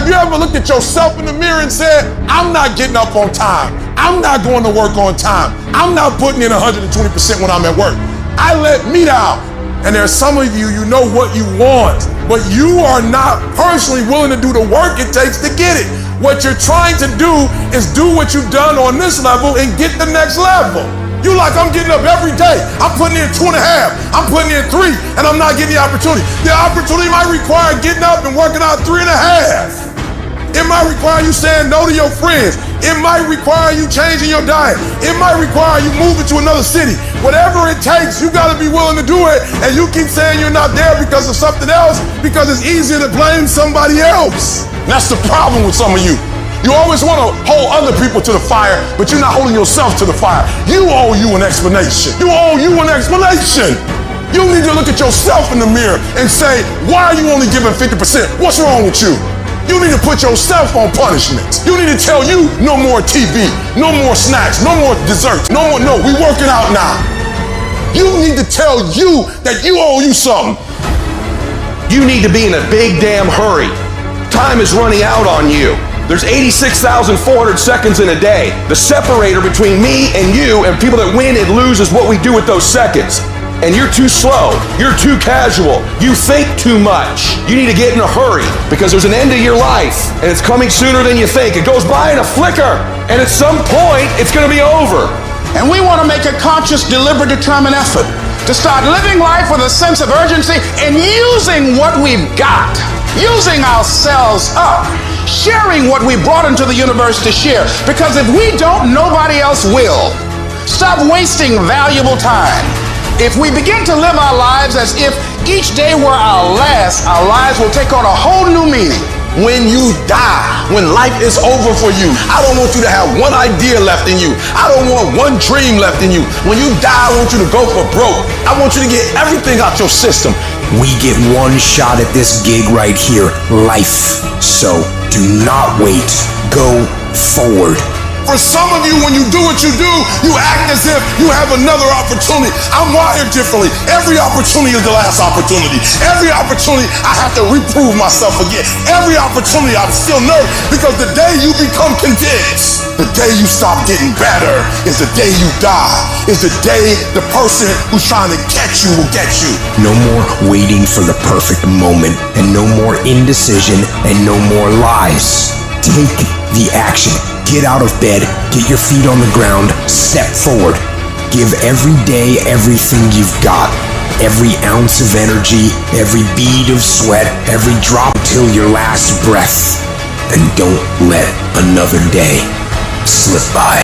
Have you ever looked at yourself in the mirror and said, I'm not getting up on time. I'm not going to work on time. I'm not putting in 120% when I'm at work. I let me down. And there's some of you, you know what you want, but you are not personally willing to do the work it takes to get it. What you're trying to do is do what you've done on this level and get the next level. You like, I'm getting up every day. I'm putting in 2.5. I'm putting in 3, and I'm not getting the opportunity. The opportunity might require getting up and working out 3.5. It might require you saying no to your friends. It might require you changing your diet. It might require you moving to another city. Whatever it takes, you gotta be willing to do it. And you keep saying you're not there because of something else, because it's easier to blame somebody else. That's the problem with some of you. You always want to hold other people to the fire, but you're not holding yourself to the fire. You owe you an explanation. You owe you an explanation. You need to look at yourself in the mirror and say, why are you only giving 50%? What's wrong with you? You need to put yourself on punishment. You need to tell you no more TV, no more snacks, no more desserts, no, we working out now. You need to tell you that you owe you something. You need to be in a big damn hurry. Time is running out on you. There's 86,400 seconds in a day. The separator between me and you and people that win and lose is what we do with those seconds. And you're too slow. You're too casual. You think too much. You need to get in a hurry because there's an end to your life and it's coming sooner than you think. It goes by in a flicker and at some point it's going to be over. And we want to make a conscious, deliberate, determined effort to start living life with a sense of urgency and using what we've got, using ourselves up, sharing what we brought into the universe to share. Because if we don't, nobody else will. Stop wasting valuable time. If we begin to live our lives as if each day were our last, our lives will take on a whole new meaning. When you die, when life is over for you, I don't want you to have one idea left in you. I don't want one dream left in you. When you die, I want you to go for broke. I want you to get everything out your system. We get one shot at this gig right here, life. So do not wait. Go forward. For some of you, when you do what you do, you act as if you have another opportunity. I'm wired differently. Every opportunity is the last opportunity. Every opportunity, I have to reprove myself again. Every opportunity, I'm still nervous because the day you become convinced, the day you stop getting better is the day you die. Is the day the person who's trying to catch you will get you. No more waiting for the perfect moment, and no more indecision, and no more lies. Take the action. Get out of bed, get your feet on the ground, step forward. Give every day everything you've got. Every ounce of energy, every bead of sweat, every drop till your last breath. And don't let another day slip by.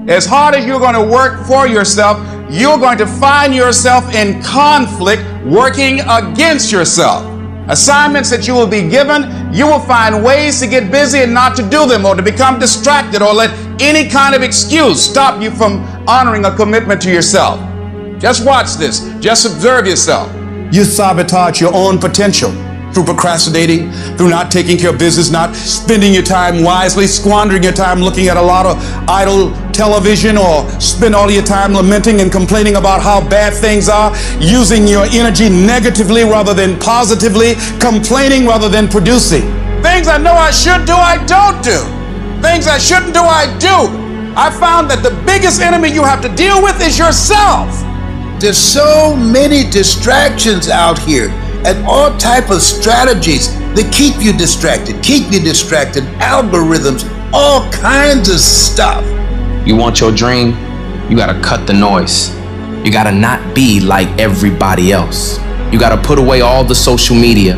As hard as you're going to work for yourself, you're going to find yourself in conflict working against yourself. Assignments that you will be given, you will find ways to get busy and not to do them, or to become distracted, or let any kind of excuse stop you from honoring a commitment to yourself. Just watch this. Just observe yourself. You sabotage your own potential through procrastinating, through not taking care of business, not spending your time wisely, squandering your time looking at a lot of idle television, or spend all your time lamenting and complaining about how bad things are, using your energy negatively rather than positively, complaining rather than producing. Things I know I should do, I don't do. Things I shouldn't do, I do. I found that the biggest enemy you have to deal with is yourself. There's so many distractions out here, and all type of strategies that keep you distracted, algorithms, all kinds of stuff. You want your dream, you gotta cut the noise. You gotta not be like everybody else. You gotta put away all the social media,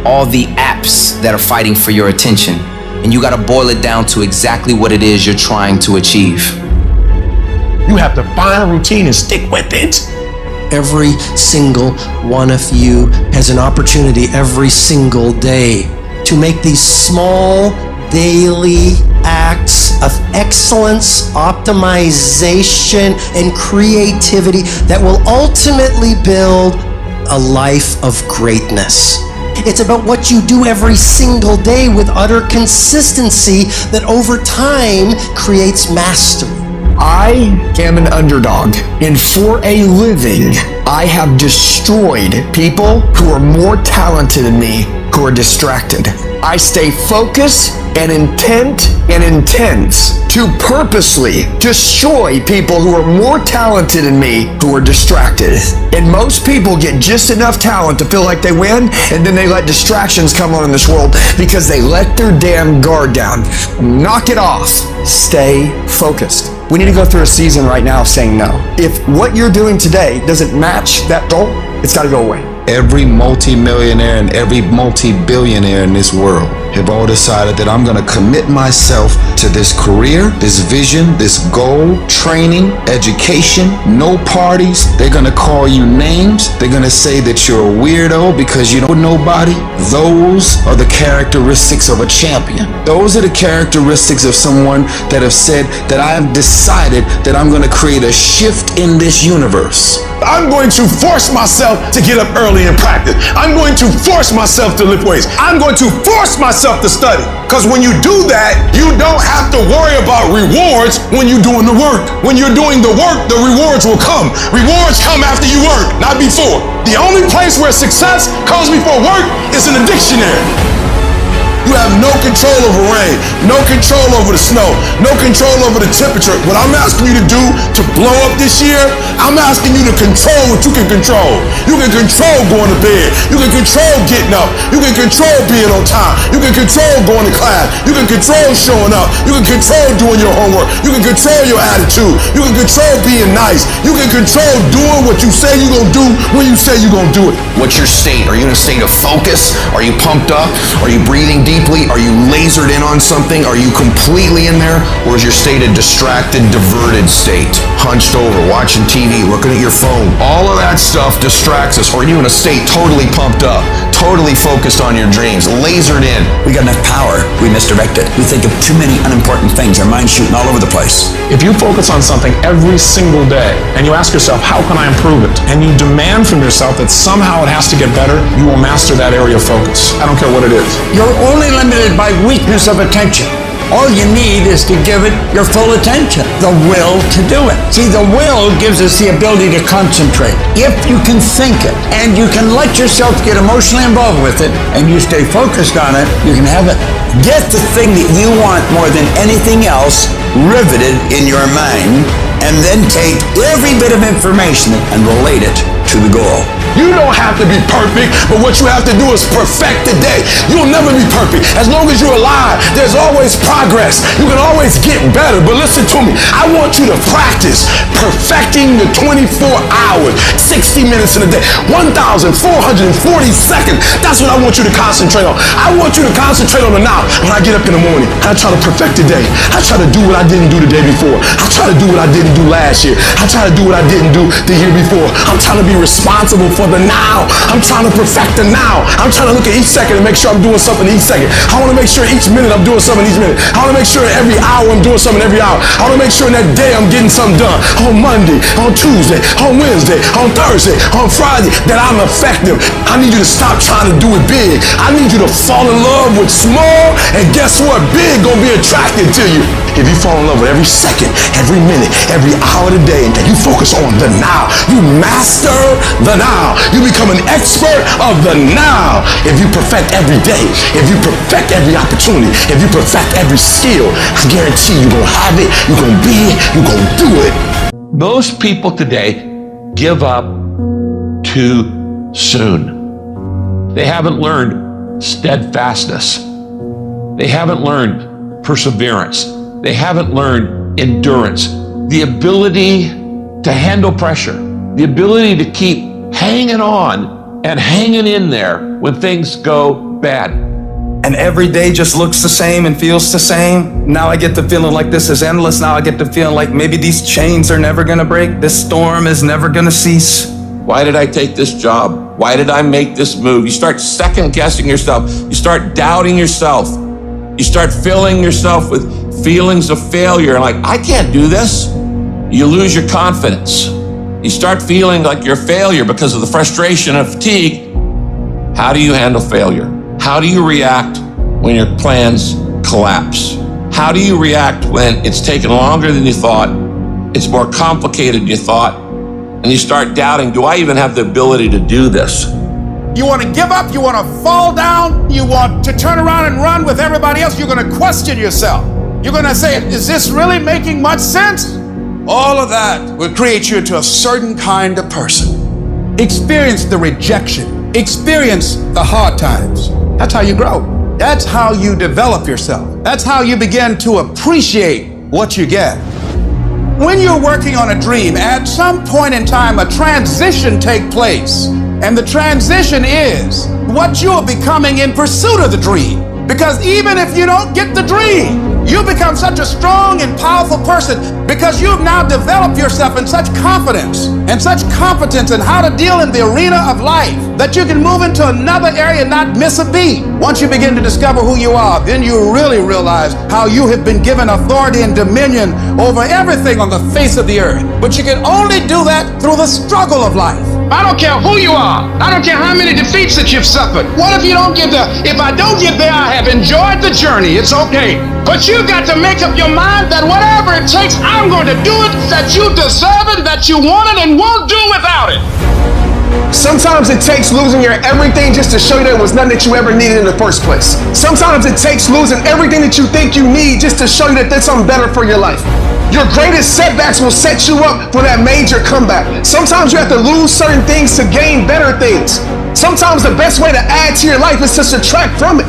all the apps that are fighting for your attention, and you gotta boil it down to exactly what it is you're trying to achieve. You have to find a routine and stick with it. Every single one of you has an opportunity every single day to make these small daily acts of excellence, optimization, and creativity that will ultimately build a life of greatness. It's about what you do every single day with utter consistency that over time creates mastery. I am an underdog, and for a living, I have destroyed people who are more talented than me who are distracted. I stay focused and intent and intense to purposely destroy people who are more talented than me who are distracted. And most people get just enough talent to feel like they win, and then they let distractions come on in this world because they let their damn guard down. Knock it off. Stay focused. We need to go through a season right now of saying no. If what you're doing today doesn't match that goal, it's got to go away. Every multi-millionaire and every multi-billionaire in this world have all decided that I'm gonna commit myself to this career, this vision, this goal, training, education, no parties. They're gonna call you names. They're gonna say that you're a weirdo because you don't know nobody. Those are the characteristics of a champion. Those are the characteristics of someone that have said that I have decided that I'm gonna create a shift in this universe. I'm going to force myself to get up early and practice. I'm going to force myself to lift weights. I'm going to force myself to study. Because when you do that, you don't have to worry about rewards when you're doing the work. When you're doing the work, the rewards will come. Rewards come after you work, not before. The only place where success comes before work is in the dictionary. You have no control over rain, no control over the snow, no control over the temperature. What I'm asking you to do to blow up this year, I'm asking you to control what you can control. You can control going to bed. You can control getting up. You can control being on time. You can control going to class. You can control showing up. You can control doing your homework. You can control your attitude. You can control being nice. You can control doing what you say you're going to do when you say you're going to do it. What's your state? Are you in a state of focus? Are you pumped up? Are you breathing deeply? Are you lasered in on something? Are you completely in there? Or is your state a distracted, diverted state? Hunched over, watching TV, looking at your phone. All of that stuff distracts us. Or are you in a state totally pumped up, totally focused on your dreams, lasered in? We got enough power, we misdirect it. We think of too many unimportant things. Our mind's shooting all over the place. If you focus on something every single day and you ask yourself, how can I improve it? And you demand from yourself that somehow it has to get better, you will master that area of focus. I don't care what it is. You're only limited by weakness of attention. All you need is to give it your full attention, the will to do it. See, the will gives us the ability to concentrate. If you can think it and you can let yourself get emotionally involved with it and you stay focused on it, you can have it. Get the thing that you want more than anything else riveted in your mind, and then take every bit of information and relate it to the goal. You don't have to be perfect, but what you have to do is perfect the day. You'll never be perfect. As long as you're alive, there's always progress. You can always get better, but listen to me. I want you to practice perfecting the 24 hours, 60 minutes in a day, 1,440 seconds. That's what I want you to concentrate on. I want you to concentrate on the now. When I get up in the morning, I try to perfect the day. I try to do what I didn't do the day before. I try to do what I didn't do last year. I try to do what I didn't do the year before. I'm trying to be responsible for the now. I'm trying to perfect the now. I'm trying to look at each second and make sure I'm doing something each second. I want to make sure each minute I'm doing something each minute. I want to make sure every hour I'm doing something every hour. I want to make sure in that day I'm getting something done. On Monday, on Tuesday, on Wednesday, on Thursday, on Friday, that I'm effective. I need you to stop trying to do it big. I need you to fall in love with small, and guess what? Big gonna be attracted to you. If you fall in love with every second, every minute, every hour of the day, and you focus on the now, you master the now. You become an expert of the now. If you perfect every day, if you perfect every opportunity, if you perfect every skill, I guarantee you're gonna have it, you're gonna be it, you're gonna do it. Most people today give up too soon. They haven't learned steadfastness. They haven't learned perseverance. They haven't learned endurance, the ability to handle pressure, the ability to keep hanging on and hanging in there when things go bad. And every day just looks the same and feels the same. Now I get the feeling like this is endless. Now I get the feeling like maybe these chains are never gonna break. This storm is never gonna cease. Why did I take this job? Why did I make this move? You start second guessing yourself. You start doubting yourself. You start filling yourself with feelings of failure, like, I can't do this. You lose your confidence. You start feeling like you're a failure because of the frustration and fatigue. How do you handle failure? How do you react when your plans collapse? How do you react when it's taken longer than you thought, it's more complicated than you thought, and you start doubting, do I even have the ability to do this? You want to give up, you want to fall down, you want to turn around and run with everybody else. You're going to question yourself. You're going to say, is this really making much sense? All of that will create you into a certain kind of person. Experience the rejection. Experience the hard times. That's how you grow. That's how you develop yourself. That's how you begin to appreciate what you get. When you're working on a dream, at some point in time, a transition takes place. And the transition is what you are becoming in pursuit of the dream. Because even if you don't get the dream, you become such a strong and powerful person because you've now developed yourself in such confidence and such competence in how to deal in the arena of life that you can move into another area and not miss a beat. Once you begin to discover who you are, then you really realize how you have been given authority and dominion over everything on the face of the earth. But you can only do that through the struggle of life. I don't care who you are. I don't care how many defeats that you've suffered. What if you don't get there? If I don't get there, I have enjoyed the journey. It's okay. But you've got to make up your mind that whatever it takes, I'm going to do it, that you deserve it, that you want it, and won't do without it. Sometimes it takes losing your everything just to show you there was nothing that you ever needed in the first place. Sometimes it takes losing everything that you think you need just to show you that there's something better for your life. Your greatest setbacks will set you up for that major comeback. Sometimes you have to lose certain things to gain better things. Sometimes the best way to add to your life is to subtract from it.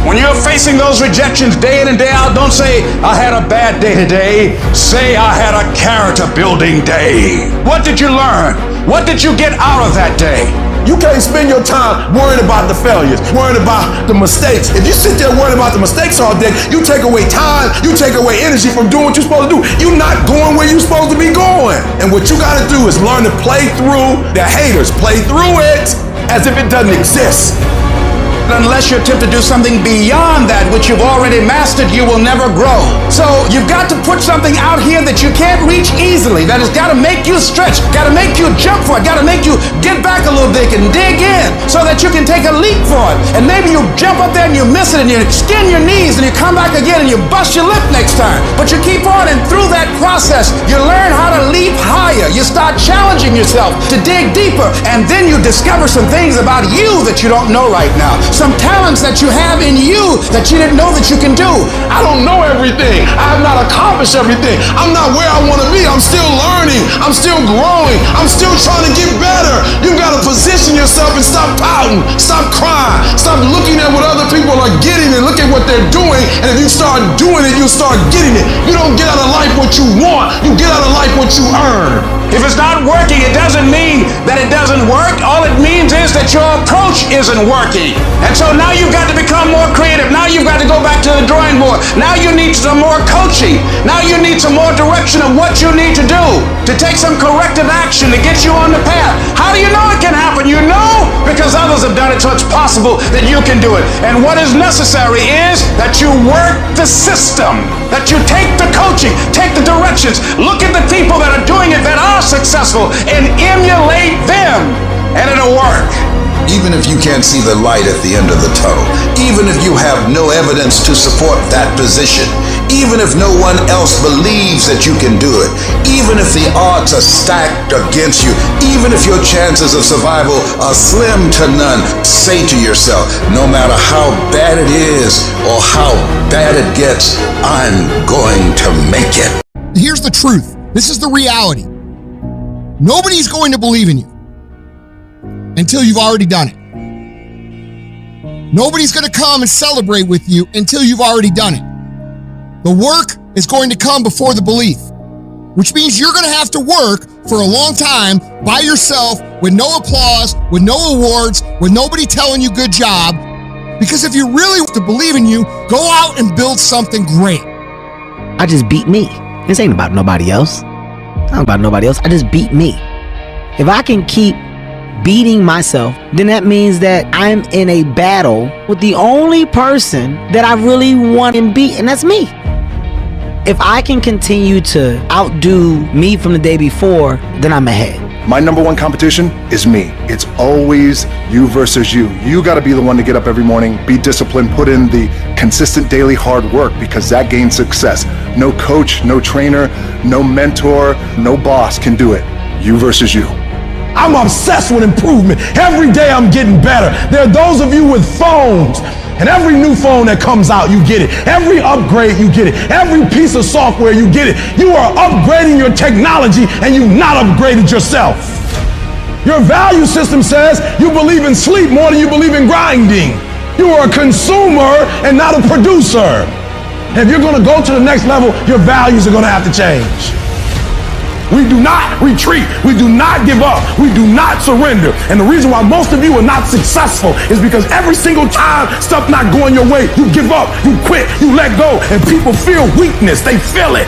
When you're facing those rejections day in and day out, don't say, I had a bad day today. Say, I had a character building day. What did you learn? What did you get out of that day? You can't spend your time worrying about the failures, worrying about the mistakes. If you sit there worrying about the mistakes all day, you take away time, you take away energy from doing what you're supposed to do. You're not going where you're supposed to be going. And what you gotta do is learn to play through the haters. Play through it as if it doesn't exist. Unless you attempt to do something beyond that which you've already mastered, you will never grow. So you've got to put something out here that you can't reach easily, that has got to make you stretch, got to make you jump for it, got to make you get back a little bit and dig in so that you can take a leap for it. And maybe you jump up there and you miss it and you skin your knees and you come back again and you bust your lip next time. But you keep on, and through that process, you learn how to leap higher. You start challenging yourself to dig deeper, and then you discover some things about you that you don't know right now. Some talents that you have in you that you didn't know that you can do. I don't know everything. I have not accomplished everything. I'm not where I want to be. I'm still learning. I'm still growing. I'm still trying to get better. You got to position yourself and stop pouting. Stop crying. Stop looking at what other people are getting and look at what they're doing. And if you start doing it, you'll start getting it. You don't get out of life what you want. You get out of life what you earn. If it's not working, it doesn't mean that it doesn't work. All it means is that your approach isn't working. And so now you've got to become more creative. Now you've got to go back to the drawing board. Now you need some more coaching. Now you need some more direction of what you need to do to take some corrective action to get you on the path. How do you know it can happen? You know because others have done it, so it's possible that you can do it. And what is necessary is that you work the system, that you take the coaching, take the directions, look at the people that are doing it, that are successful, and emulate them, and it'll work. Even if you can't see the light at the end of the tunnel, even if you have no evidence to support that position, even if no one else believes that you can do it, even if the odds are stacked against you, even if your chances of survival are slim to none, say to yourself, no matter how bad it is or how bad it gets, I'm going to make it. Here's the truth. This is the reality. Nobody's going to believe in you until you've already done it. Nobody's going to come and celebrate with you until you've already done it. The work is going to come before the belief, which means you're going to have to work for a long time by yourself with no applause, with no awards, with nobody telling you good job. Because if you really want to believe in you, go out and build something great. I just beat me. This ain't about nobody else. It's not about nobody else. I just beat me. If I can keep beating myself, then that means that I'm in a battle with the only person that I really want to beat, and that's me. If I can continue to outdo me from the day before, then I'm ahead. My number one competition is me. It's always you versus you. You got to be the one to get up every morning, be disciplined, put in the consistent daily hard work, because that gains success. No coach, no trainer, no mentor, no boss can do it. You versus you. I'm obsessed with improvement. Every day I'm getting better. There are those of you with phones, and every new phone that comes out, you get it. Every upgrade, you get it. Every piece of software, you get it. You are upgrading your technology, and you've not upgraded yourself. Your value system says you believe in sleep more than you believe in grinding. You are a consumer and not a producer. And if you're going to go to the next level, your values are going to have to change. We do not retreat. We do not give up. We do not surrender. And the reason why most of you are not successful is because every single time stuff not going your way, you give up, you quit, you let go, and people feel weakness. They feel it.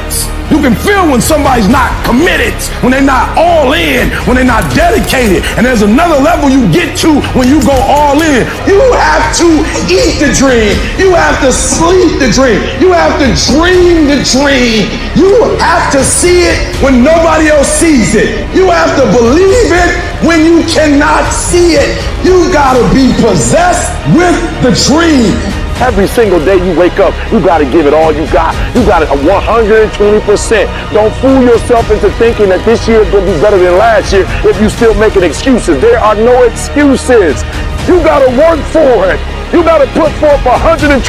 You can feel when somebody's not committed, when they're not all in, when they're not dedicated. And there's another level you get to when you go all in. You have to eat the dream. You have to sleep the dream. You have to dream the dream. You have to see it when nobody else sees it. You have to believe it when you cannot see it. You gotta be possessed with the dream. Every single day you wake up, you got to give it all you got. You got it 120%. Don't fool yourself into thinking that this year is going to be better than last year if you still making excuses. There are no excuses. You got to work for it. You got to put forth 120%.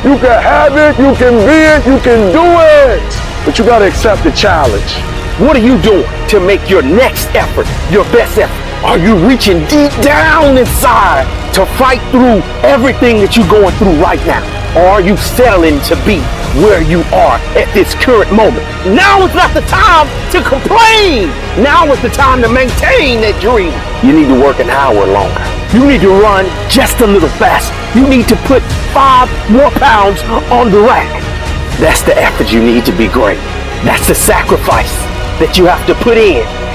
You can have it, you can be it, you can do it. But you got to accept the challenge. What are you doing to make your next effort your best effort? Are you reaching deep down inside to fight through everything that you're going through right now? Or are you settling to be where you are at this current moment? Now is not the time to complain. Now is the time to maintain that dream. You need to work an hour longer. You need to run just a little faster. You need to put 5 more pounds on the rack. That's the effort you need to be great. That's the sacrifice that you have to put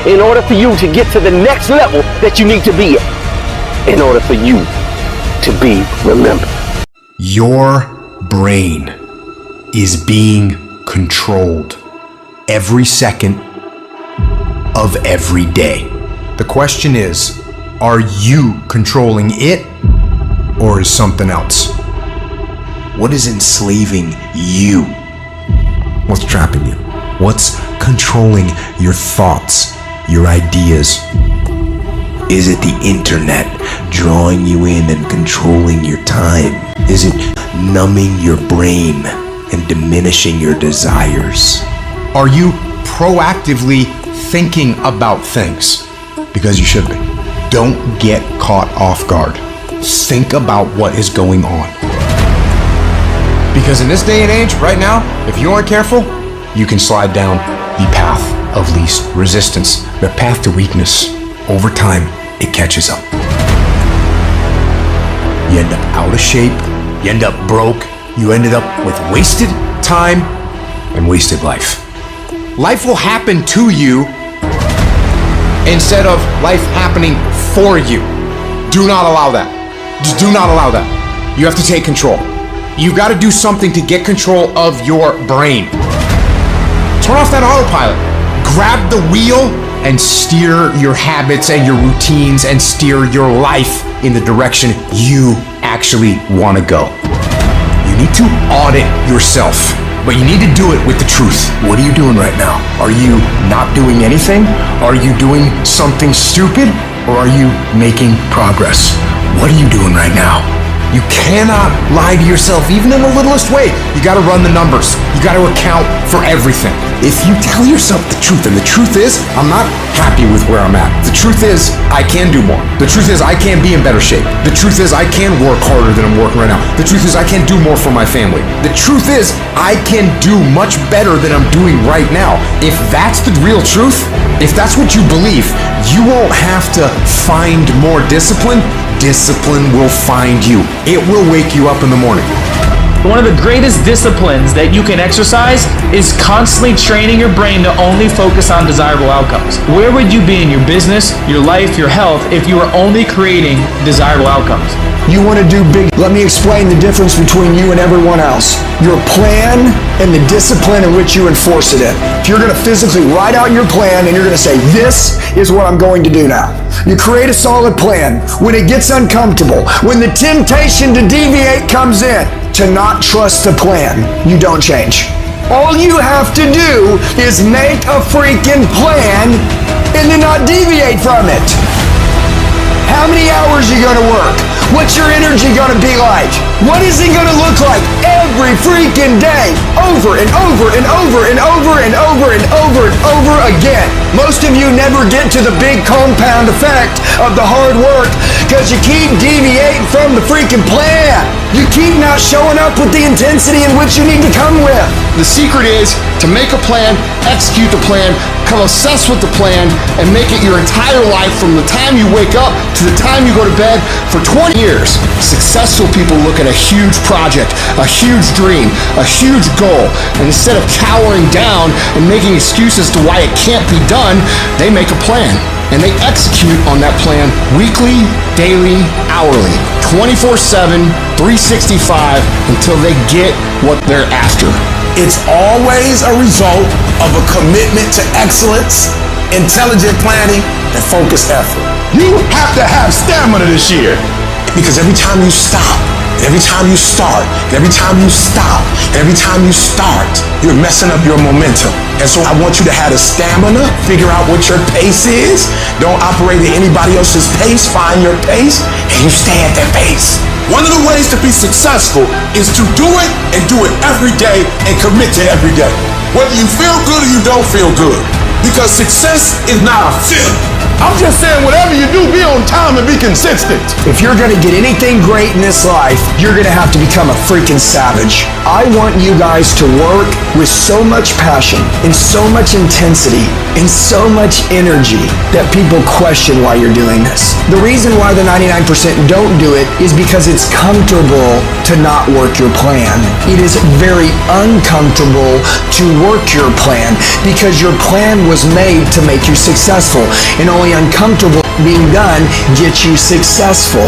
in order for you to get to the next level that you need to be at, in order for you to be remembered. Your brain is being controlled every second of every day. The question is, are you controlling it, or is something else? What is enslaving you? What's trapping you? What's controlling your thoughts, your ideas? Is it the internet drawing you in and controlling your time? Is it numbing your brain and diminishing your desires? Are you proactively thinking about things? Because you should be. Don't get caught off guard. Think about what is going on. Because in this day and age, right now, if you aren't careful, you can slide down the path of least resistance, the path to weakness. Over time, it catches up. You end up out of shape, you end up broke, you ended up with wasted time and wasted life. Life will happen to you instead of life happening for you. Do not allow that. Just do not allow that. You have to take control. You've got to do something to get control of your brain. Turn off that autopilot. Grab the wheel and steer your habits and your routines and steer your life in the direction you actually want to go. You need to audit yourself, but you need to do it with the truth. What are you doing right now? Are you not doing anything? Are you doing something stupid? Or are you making progress? What are you doing right now? You cannot lie to yourself, even in the littlest way. You gotta run the numbers. You gotta account for everything. If you tell yourself the truth, and the truth is, I'm not happy with where I'm at. The truth is, I can do more. The truth is, I can be in better shape. The truth is, I can work harder than I'm working right now. The truth is, I can do more for my family. The truth is, I can do much better than I'm doing right now. If that's the real truth, if that's what you believe, you won't have to find more discipline. Discipline will find you. It will wake you up in the morning. One of the greatest disciplines that you can exercise is constantly training your brain to only focus on desirable outcomes. Where would you be in your business, your life, your health if you were only creating desirable outcomes? You want to do big. Let me explain the difference between you and everyone else. Your plan and the discipline in which you enforce it in. If you're going to physically write out your plan and you're going to say, this is what I'm going to do now. You create a solid plan. When it gets uncomfortable, when the temptation to deviate comes in, to not trust the plan, you don't change. All you have to do is make a freaking plan and then not deviate from it. How many hours are you gonna work? What's your energy gonna be like? What is it gonna look like every freaking day? Over and over and over and over and over and over and over again. Most of you never get to the big compound effect of the hard work because you keep deviating from the freaking plan. You keep not showing up with the intensity in which you need to come with. The secret is to make a plan, execute the plan, become obsessed with the plan, and make it your entire life from the time you wake up to the time you go to bed for 20 years. Successful people look at a huge project, a huge dream, a huge goal, and instead of cowering down and making excuses to why it can't be done, they make a plan. And they execute on that plan weekly, daily, hourly, 24/7, 365 until they get what they're after. It's always a result of a commitment to excellence, intelligent planning, and focused effort. You have to have stamina this year. Because every time you stop, every time you start, every time you stop, every time you start, you're messing up your momentum. And so I want you to have the stamina, figure out what your pace is. Don't operate at anybody else's pace. Find your pace, and you stay at that pace. One of the ways to be successful is to do it and do it every day and commit to every day. Whether you feel good or you don't feel good. Because success is not a feeling. I'm just saying, whatever you do, be on time and be consistent. If you're gonna get anything great in this life, you're gonna have to become a freaking savage. I want you guys to work with so much passion and so much intensity and so much energy that people question why you're doing this. The reason why the 99% don't do it is because it's comfortable to not work your plan. It is very uncomfortable to work your plan because your plan was made to make you successful, and only uncomfortable being done gets you successful.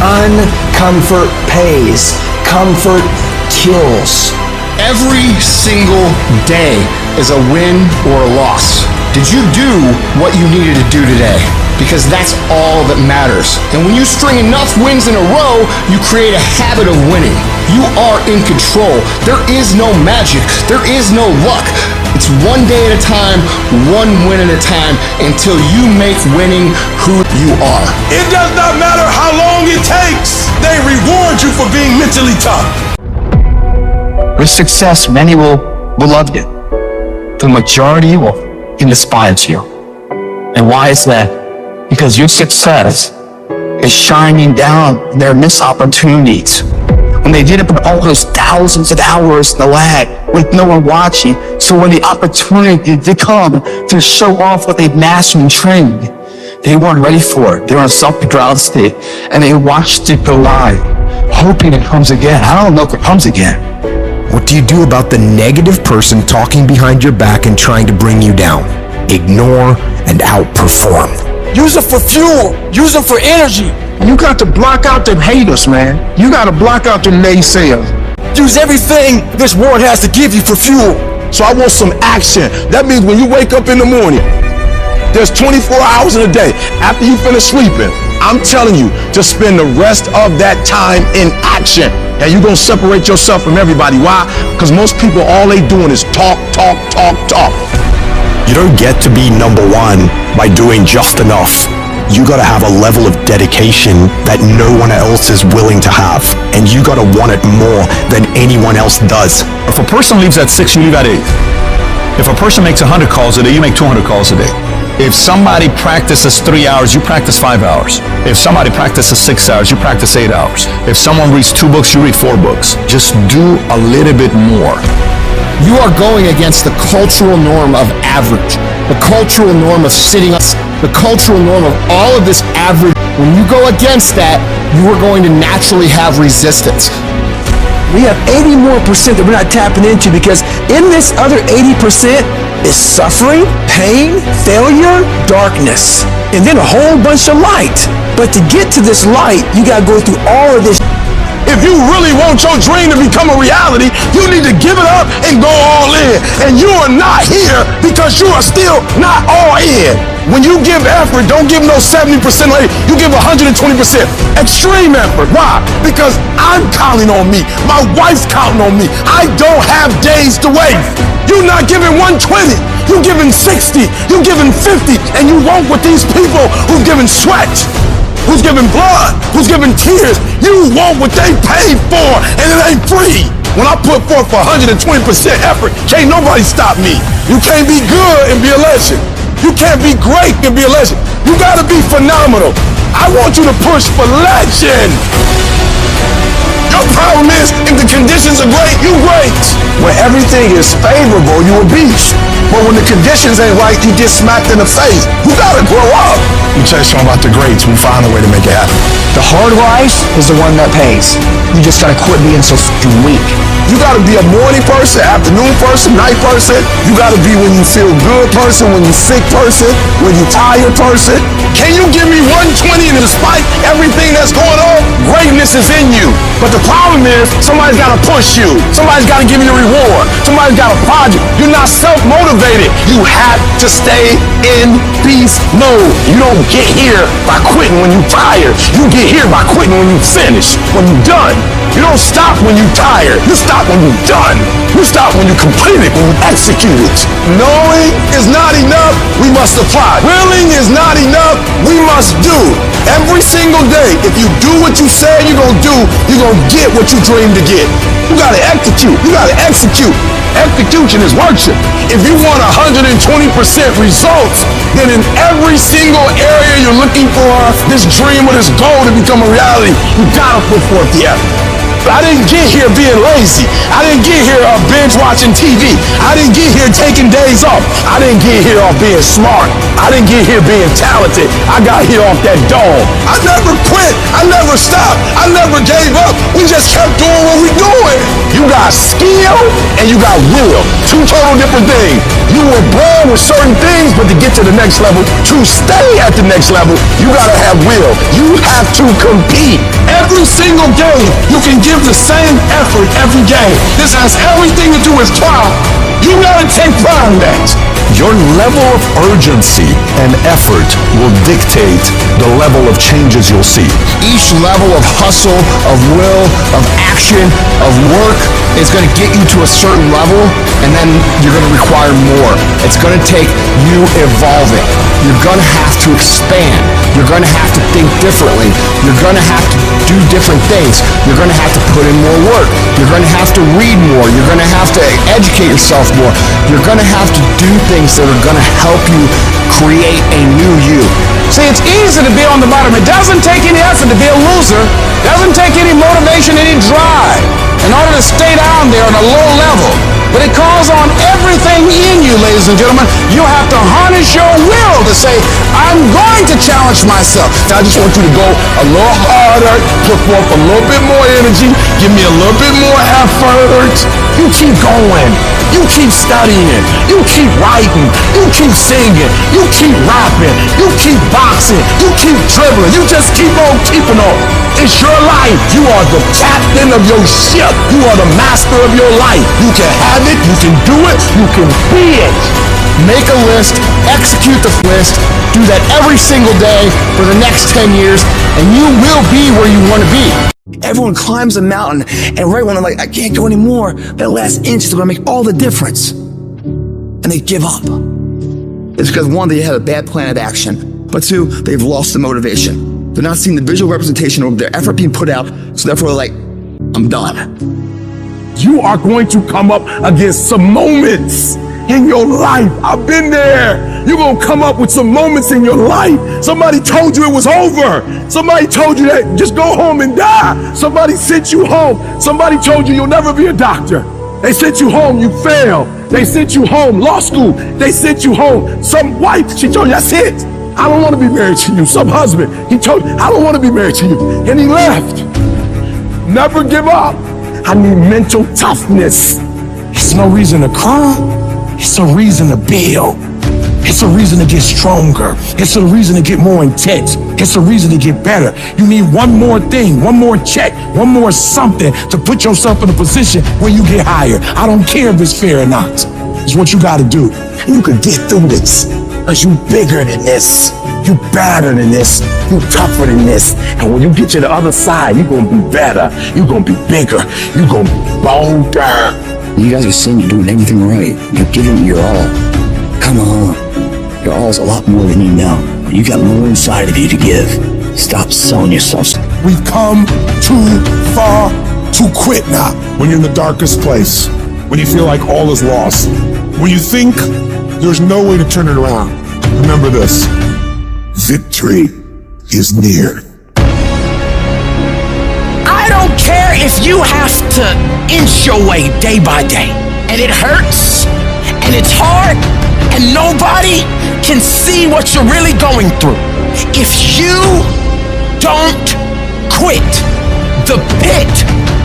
Uncomfort pays. Comfort kills. Every single day is a win or a loss. Did you do what you needed to do today? Because that's all that matters. And when you string enough wins in a row, you create a habit of winning. You are in control. There is no magic. There is no luck. It's one day at a time, one win at a time, until you make winning who you are. It does not matter how long it takes. They reward you for being mentally tough. With success, many will love you. The majority will despise you. And why is that? Because your success is shining down their missed opportunities. When they did it put all those thousands of hours in the lab with no one watching, so when the opportunity did come to show off what they've mastered and trained, they weren't ready for it. They were in self-control state, and they watched it go live, hoping it comes again. I don't know if it comes again. What do you do about the negative person talking behind your back and trying to bring you down? Ignore and outperform. Use it for fuel. Use it for energy. You got to block out them haters, man. You got to block out them naysayers. Use everything this world has to give you for fuel. So I want some action. That means when you wake up in the morning, there's 24 hours in a day. After you finish sleeping, I'm telling you to spend the rest of that time in action. And you're going to separate yourself from everybody. Why? Because most people, all they doing is talk, talk, talk, talk. You don't get to be number one by doing just enough. You gotta have a level of dedication that no one else is willing to have. And you gotta want it more than anyone else does. If a person leaves at 6, you leave at 8. If a person makes 100 calls a day, you make 200 calls a day. If somebody practices 3 hours, you practice 5 hours. If somebody practices 6 hours, you practice 8 hours. If someone reads 2 books, you read 4 books. Just do a little bit more. You are going against the cultural norm of average, the cultural norm of sitting up, the cultural norm of all of this average. When you go against that, you are going to naturally have resistance. We have 80% more that we're not tapping into because in this other 80% is suffering, pain, failure, darkness, and then a whole bunch of light. But to get to this light, you gotta go through all of this. If you really want your dream to become a reality, you need to give it up and go all in. And you are not here because you are still not all in. When you give effort, don't give no 70% later. You give 120%. Extreme effort. Why? Because I'm counting on me. My wife's counting on me. I don't have days to waste. You're not giving 120. You're giving 60, you're giving 50, and you want what these people who've given sweat, who's giving blood, who's giving tears, you want what they paid for, and it ain't free. When I put forth 120% effort, can't nobody stop me. You can't be good and be a legend. You can't be great and be a legend. You gotta be phenomenal. I want you to push for legend. Your problem is, if the conditions are great, you great. When everything is favorable, you a beast. But when the conditions ain't right, you get smacked in the face. You gotta grow up. You tell you something about the greats, we find a way to make it happen. The hard life is the one that pays. You just gotta quit being so fucking weak. You gotta be a morning person, afternoon person, night person. You gotta be when you feel good person, when you sick person, when you tired person. Can you give me 120 and despite everything that's going on, greatness is in you. But the problem is, somebody's gotta push you. Somebody's gotta give you a reward. Somebody's got a project. You're not self-motivated. You have to stay in beast mode. You don't get here by quitting when you're tired. You get here by quitting when you finish, when you're done. You don't stop when you're tired. You stop when you're done. You stop when you complete it, when you execute it. Knowing is not enough, we must apply. Willing is not enough, we must do. Every single day, if you do what you say you're gonna do, you're gonna get what you dream to get. You gotta execute. You gotta execute. Execution is worship. If you want 120% results, then in every single area you're looking for this dream or this goal to become a reality, you gotta put forth the effort. I didn't get here being lazy. I didn't get here binge watching TV. I didn't get here taking days off. I didn't get here off being smart. I didn't get here being talented. I got here off that dome. I never quit. I never stopped. I never gave up. We just kept doing what we doing. You got skill and you got will. Two total different things. You were born with certain things, but to get to the next level, to stay at the next level, you gotta have will. You have to compete. Every single game, you can give the same effort every game. This has everything to do with trial. You gotta take pride in that. Your level of urgency and effort will dictate the level of changes you'll see. Each level of hustle, of will, of action, of work is going to get you to a certain level, and then you're going to require more. It's going to take you evolving. You're going to have to expand. You're going to have to think differently. You're going to have to do different things. You're going to have to put in more work. You're going to have to read more. You're going to have to educate yourself more. You're going to have to do things that are going to help you create a new you. See, it's easy to be on the bottom. It doesn't take any effort to be a loser. It doesn't take any motivation, any drive in order to stay down there on a low level. But it calls on everything in you, ladies and gentlemen. You have to harness your will to say, I'm going to challenge myself. I just want you to go a little harder, put forth a little bit more energy, give me a little bit more effort. You keep going. You keep studying. You keep writing. You keep singing. You keep rapping. You keep boxing. You keep dribbling. You just keep on keeping on. It's your life. You are the captain of your ship. You are the master of your life. You can have it. You can do it. You can be it. Make a list, execute the list, do that every single day for the next 10 years, and you will be where you want to be. Everyone climbs a mountain, and right when they're like, I can't go anymore, that last inch is going to make all the difference. And they give up. It's because, one, they had a bad plan of action, but two, they've lost the motivation. They're not seeing the visual representation of their effort being put out, so therefore they're like, I'm done. You are going to come up against some moments in your life. I've been there. You're going to come up with some moments in your life. Somebody told you it was over. Somebody told you that just go home and die. Somebody sent you home. Somebody told you you'll never be a doctor. They sent you home, you failed. They sent you home, law school. They sent you home. Some wife, she told you, that's it. I don't want to be married to you. Some husband, he told you, I don't want to be married to you. And he left. Never give up. I need mental toughness. It's no reason to cry. It's a reason to build. It's a reason to get stronger. It's a reason to get more intense. It's a reason to get better. You need one more thing, one more check, one more something to put yourself in a position where you get higher. I don't care if it's fair or not. It's what you gotta do. You can get through this. Because you bigger than this. You better than this. You tougher than this. And when you get to the other side, you're gonna be better. You're gonna be bigger. You're gonna be bolder. You guys are saying you're doing everything right. You're giving it your all. Come on. You're all's a lot more than you know. You got more inside of you to give. Stop selling yourself. We've come too far to quit now. When you're in the darkest place, when you feel like all is lost, when you think there's no way to turn it around, remember this: victory is near. I don't care if you have to inch your way day by day, and it hurts, and it's hard, and nobody can see what you're really going through. If you don't quit, the pit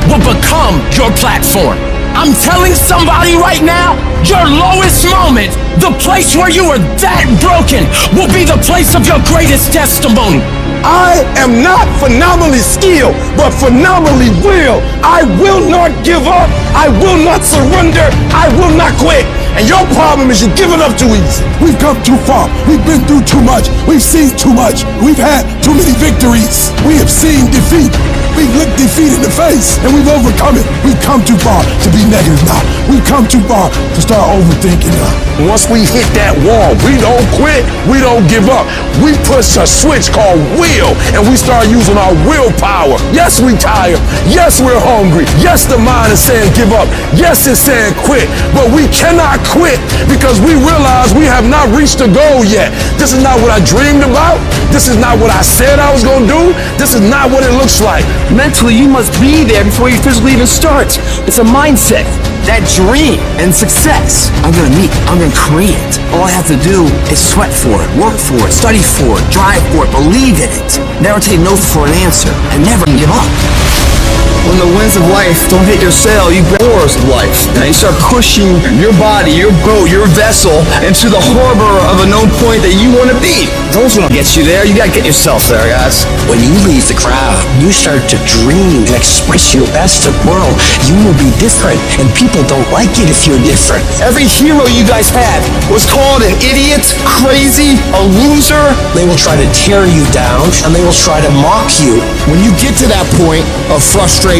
will become your platform. I'm telling somebody right now, your lowest moment, the place where you were that broken, will be the place of your greatest testimony. I am not phenomenally skilled, but phenomenally willed. I will not give up. I will not surrender. I will not quit. And your problem is you're giving up too easy. We've come too far. We've been through too much. We've seen too much. We've had too many victories. We have seen defeat. We've looked defeat in the face, and we've overcome it. We've come too far to be negative now. We've come too far to start overthinking now. Once we hit that wall, we don't quit. We don't give up. We push a switch called will, and we start using our willpower. Yes, we tired. Yes, we're hungry. Yes, the mind is saying give up. Yes, it's saying quit. But we cannot quit because we realize we have not reached the goal yet. This is not what I dreamed about. This is not what I said I was going to do. This is not what it looks like. Mentally, you must be there before you physically even start. It's a mindset. That dream and success. I'm gonna meet, I'm gonna create it. All I have to do is sweat for it, work for it, study for it, drive for it, believe in it. Never take no for an answer, and never give up. When the winds of life don't hit your sail, you break oars of life. Now you start pushing your body, your boat, your vessel into the harbor of a known point that you want to be. Those don't get you there. You gotta get yourself there, guys. When you leave the crowd, you start to dream and express your best to the world. You will be different, and people don't like it if you're different. Every hero you guys had was called an idiot, crazy, a loser. They will try to tear you down, and they will try to mock you. When you get to that point of frustration,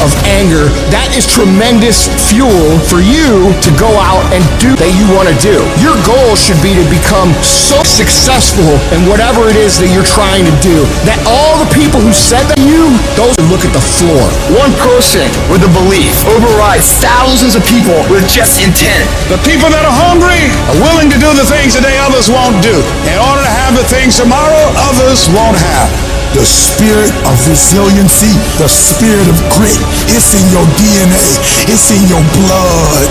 of anger, that is tremendous fuel for you to go out and do that you want to do. Your goal should be to become so successful in whatever it is that you're trying to do that all the people who said that you, those look at the floor. One person with a belief overrides thousands of people with just intent. The people that are hungry are willing to do the things today others won't do. In order to have the things tomorrow others won't have. The spirit of resiliency, the spirit of grit, it's in your DNA, it's in your blood.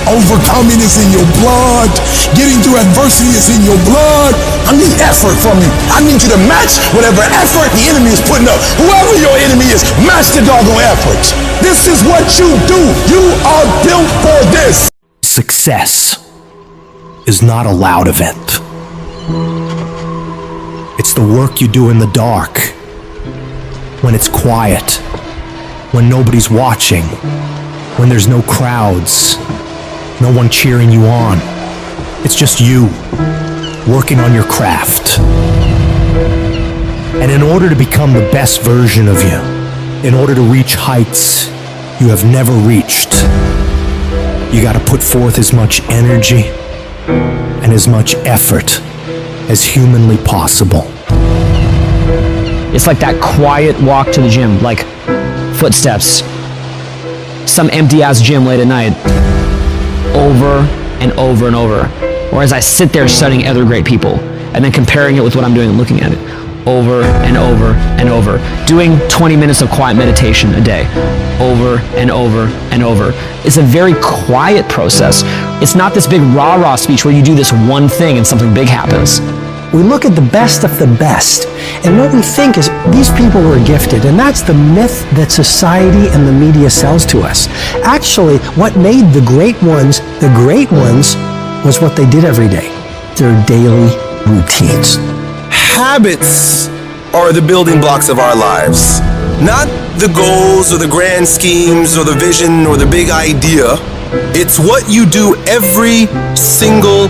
Overcoming is in your blood. Getting through adversity is in your blood. I need effort from you. I need you to match whatever effort the enemy is putting up. Whoever your enemy is, match the doggone effort. This is what you do. You are built for this. Success is not a loud event. It's the work you do in the dark, when it's quiet, when nobody's watching, when there's no crowds, no one cheering you on. It's just you, working on your craft. And in order to become the best version of you, in order to reach heights you have never reached, you gotta put forth as much energy and as much effort as humanly possible. It's like that quiet walk to the gym, like footsteps. Some empty-ass gym late at night, over and over and over. Whereas I sit there studying other great people, and then comparing it with what I'm doing and looking at it, over and over and over. Doing 20 minutes of quiet meditation a day, over and over and over. It's a very quiet process. It's not this big rah-rah speech where you do this one thing and something big happens. We look at the best of the best, and what we think is these people were gifted, and that's the myth that society and the media sells to us. Actually, what made the great ones was what they did every day, their daily routines. Habits are the building blocks of our lives. Not the goals or the grand schemes or the vision or the big idea. It's what you do every single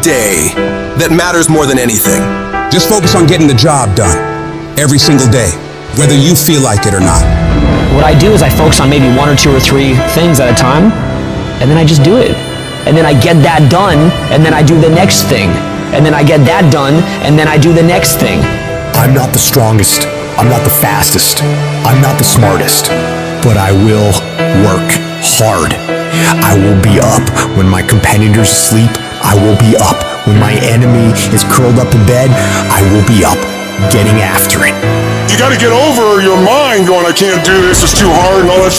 day that matters more than anything. Just focus on getting the job done every single day, whether you feel like it or not. What I do is I focus on maybe 1 or 2 or 3 things at a time, and then I just do it. and then I get that done, and then I do the next thing. And then I get that done, and then I do the next thing. I'm not the strongest. I'm not the fastest. I'm not the smartest. But I will work hard. I will be up when my competitor's asleep. I will be up when my enemy is curled up in bed. I will be up, getting after it. You gotta get over your mind going, I can't do this, it's too hard and all that.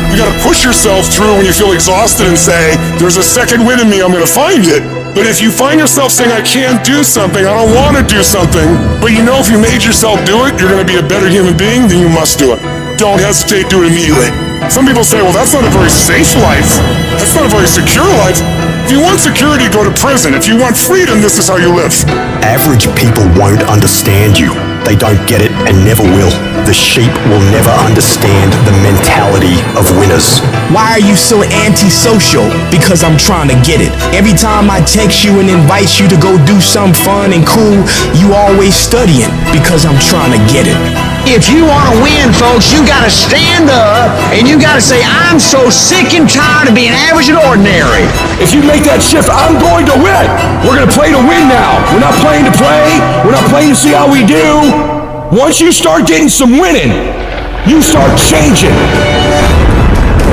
You gotta push yourself through when you feel exhausted and say, there's a second wind in me, I'm gonna find it. But if you find yourself saying, I can't do something, I don't want to do something, but you know if you made yourself do it, you're going to be a better human being, then you must do it. Don't hesitate, do it immediately. Some people say, well, that's not a very safe life. That's not a very secure life. If you want security, go to prison. If you want freedom, this is how you live. Average people won't understand you. They don't get it and never will. The sheep will never understand the mentality of winners. Why are you so antisocial? Because I'm trying to get it. Every time I text you and invite you to go do something fun and cool, you always studying because I'm trying to get it. If you want to win, folks, you got to stand up and you got to say, I'm so sick and tired of being average and ordinary. If you make that shift, I'm going to win. We're going to play to win now. We're not playing to play. We're not playing to see how we do. Once you start getting some winning, you start changing.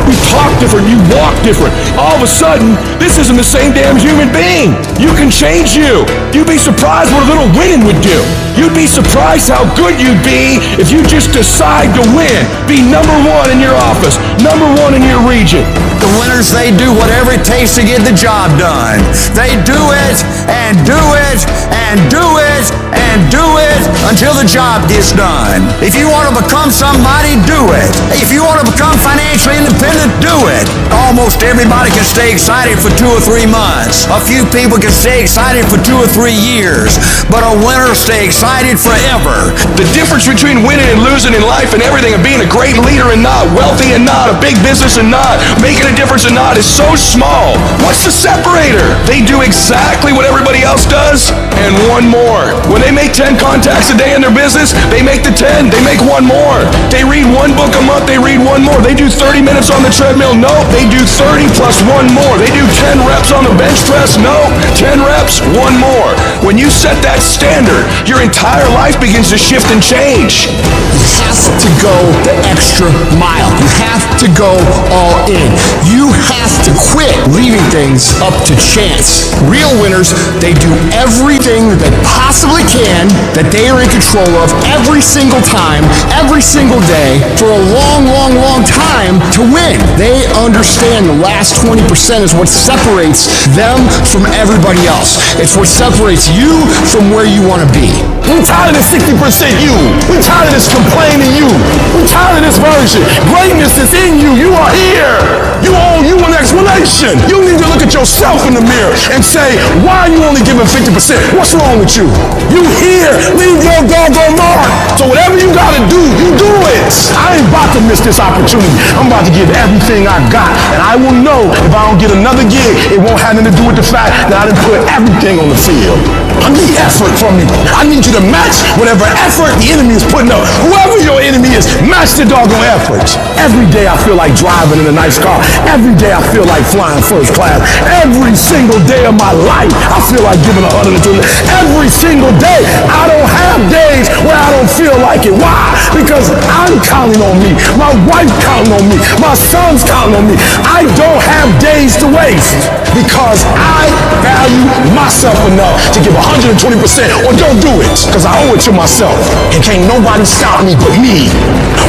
You talk different, you walk different. All of a sudden, this isn't the same damn human being. You can change you. You'd be surprised what a little winning would do. You'd be surprised how good you'd be if you just decide to win. Be number one in your office, number one in your region. The winners, they do whatever it takes to get the job done. They do it, and do it, and do it, and do it until the job gets done. If you want to become somebody, do it. If you want to become financially independent, do it. Almost everybody can stay excited for 2 or 3 months. A few people can stay excited for 2 or 3 years, but a winner stay excited forever. The difference between winning and losing in life and everything, and being a great leader and not, wealthy and not, a big business and not, making a difference and not, is so small. What's the separator? They do exactly what everybody else does and one more. When they make 10 contacts a day in their business, they make the 10, they make one more. They read one book a month, they read one more. They do 30 minutes on the treadmill, no, they do 30 plus one more. They do 10 reps on the bench press, no, 10 reps, one more. When you set that standard, your entire life begins to shift and change. You have to go the extra mile. You have to go all in. You have to quit leaving things up to chance. Real winners, they do everything that they possibly can, that they are in control of every single time, every single day, for a long, long, long time to win. They understand the last 20% is what separates them from everybody else. It's what separates you from where you want to be. We're tired of this 60% you. We're tired of this complaining you. We're tired of this version. Greatness is in you. You are here. You owe you an explanation. You need to look at yourself in the mirror and say, why are you only giving 50%? What's wrong with you? You here. Leave your doggone mark. So whatever you gotta do, you do it. I ain't about to miss this opportunity. I'm about to give everything I got. And I will know if I don't get another gig, it won't have nothing to do with the fact that I didn't put everything on the field. I need effort from you. I need you to match whatever effort the enemy is putting up. Whoever your enemy is, match the doggone effort. Every day I feel like driving in a nice car. Every day I feel like flying first class. Every single day of my life, I feel like giving 120. Every single day, I don't have days where I don't feel like it. Why? Because I'm counting on me. My wife counting on me. My son's counting on me. I don't have days to waste because I value myself enough to give 120% or don't do it because I owe it to myself and can't nobody stop me but me.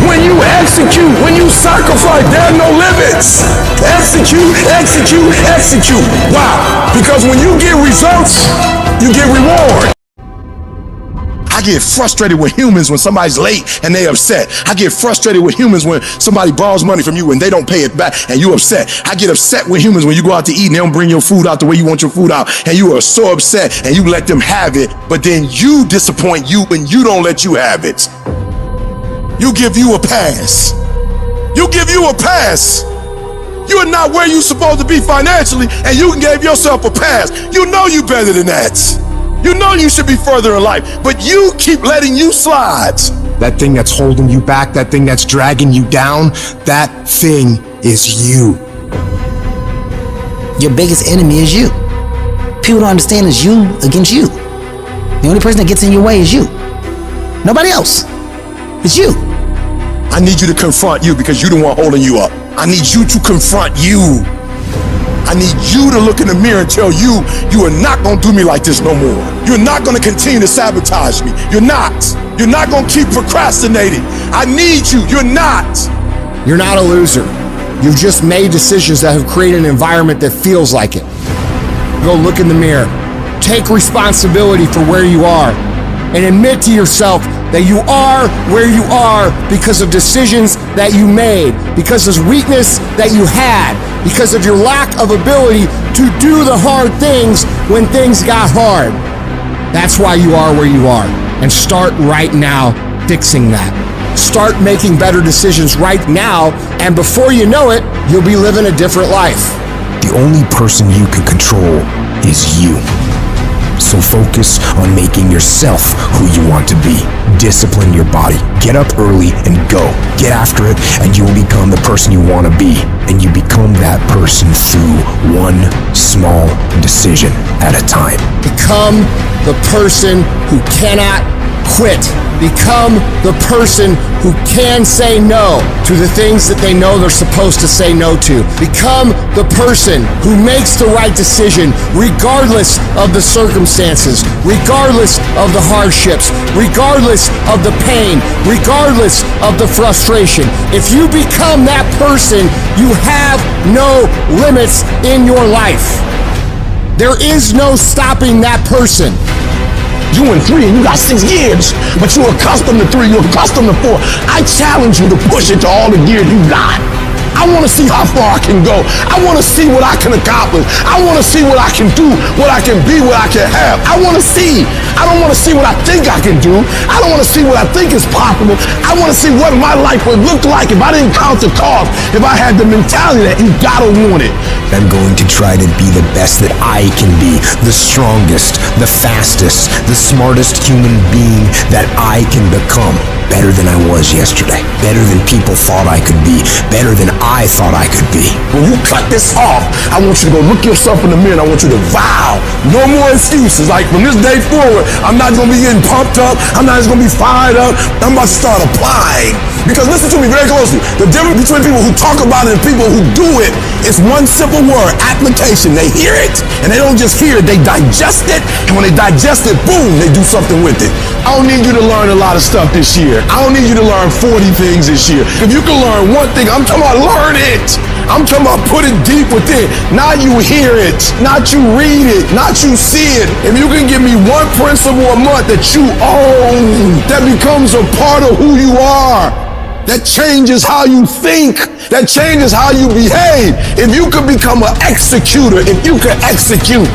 When you execute, when you sacrifice, there are no limits. Execute, execute, execute. Why? Because when you get results, you get reward. I get frustrated with humans when somebody's late and they upset. I get frustrated with humans when somebody borrows money from you and they don't pay it back and you upset. I get upset with humans when you go out to eat and they don't bring your food out the way you want your food out and you are so upset and you let them have it, but then you disappoint you when you don't let you have it. You give you a pass. You give you a pass. You are not where you're supposed to be financially and you can give yourself a pass. You know you better than that. You know you should be further in life, but you keep letting you slide. That thing that's holding you back, that thing that's dragging you down, that thing is you. Your biggest enemy is you. People don't understand it's you against you. The only person that gets in your way is you. Nobody else. It's you. I need you to confront you because you're the one holding you up. I need you to confront you. I need you to look in the mirror and tell you, you are not gonna do me like this no more. You're not gonna continue to sabotage me. You're not. You're not gonna keep procrastinating. I need you. You're not. You're not a loser. You've just made decisions that have created an environment that feels like it. Go look in the mirror. Take responsibility for where you are and admit to yourself that you are where you are because of decisions that you made, because of weakness that you had, because of your lack of ability to do the hard things when things got hard. That's why you are where you are. And start right now fixing that. Start making better decisions right now, and before you know it, you'll be living a different life. The only person you can control is you. So focus on making yourself who you want to be. Discipline your body. Get up early and go. Get after it, and you will become the person you want to be. And you become that person through one small decision at a time. Become the person who cannot quit. Become the person who can say no to the things that they know they're supposed to say no to. Become the person who makes the right decision regardless of the circumstances, regardless of the hardships, regardless of the pain, regardless of the frustration. If you become that person, you have no limits in your life. There is no stopping that person. You in 3 and you got 6 gears, but you're accustomed to 3, you're accustomed to 4. I challenge you to push it to all the gears you got. I want to see how far I can go. I want to see what I can accomplish. I want to see what I can do, what I can be, what I can have. I want to see. I don't want to see what I think I can do. I don't want to see what I think is possible. I want to see what my life would look like if I didn't count the cost, if I had the mentality that you gotta want it. I'm going to try to be the best that I can be, the strongest, the fastest, the smartest human being that I can become. Better than I was yesterday. Better than people thought I could be. Better than I thought I could be. When you cut this off, I want you to go look yourself in the mirror and I want you to vow. No more excuses. Like from this day forward, I'm not gonna be getting pumped up. I'm not just gonna be fired up. I'm about to start applying. Because listen to me very closely. The difference between people who talk about it and people who do it is one simple word: application. They hear it and they don't just hear it, they digest it. And when they digest it, boom, they do something with it. I don't need you to learn a lot of stuff this year. I don't need you to learn 40 things this year. If you can learn one thing, I'm talking about learn it. I'm talking about put it deep within. Not you hear it, not you read it, not you see it. If you can give me one principle a month that you own, that becomes a part of who you are, that changes how you think, that changes how you behave. If you could become an executor, if you could execute,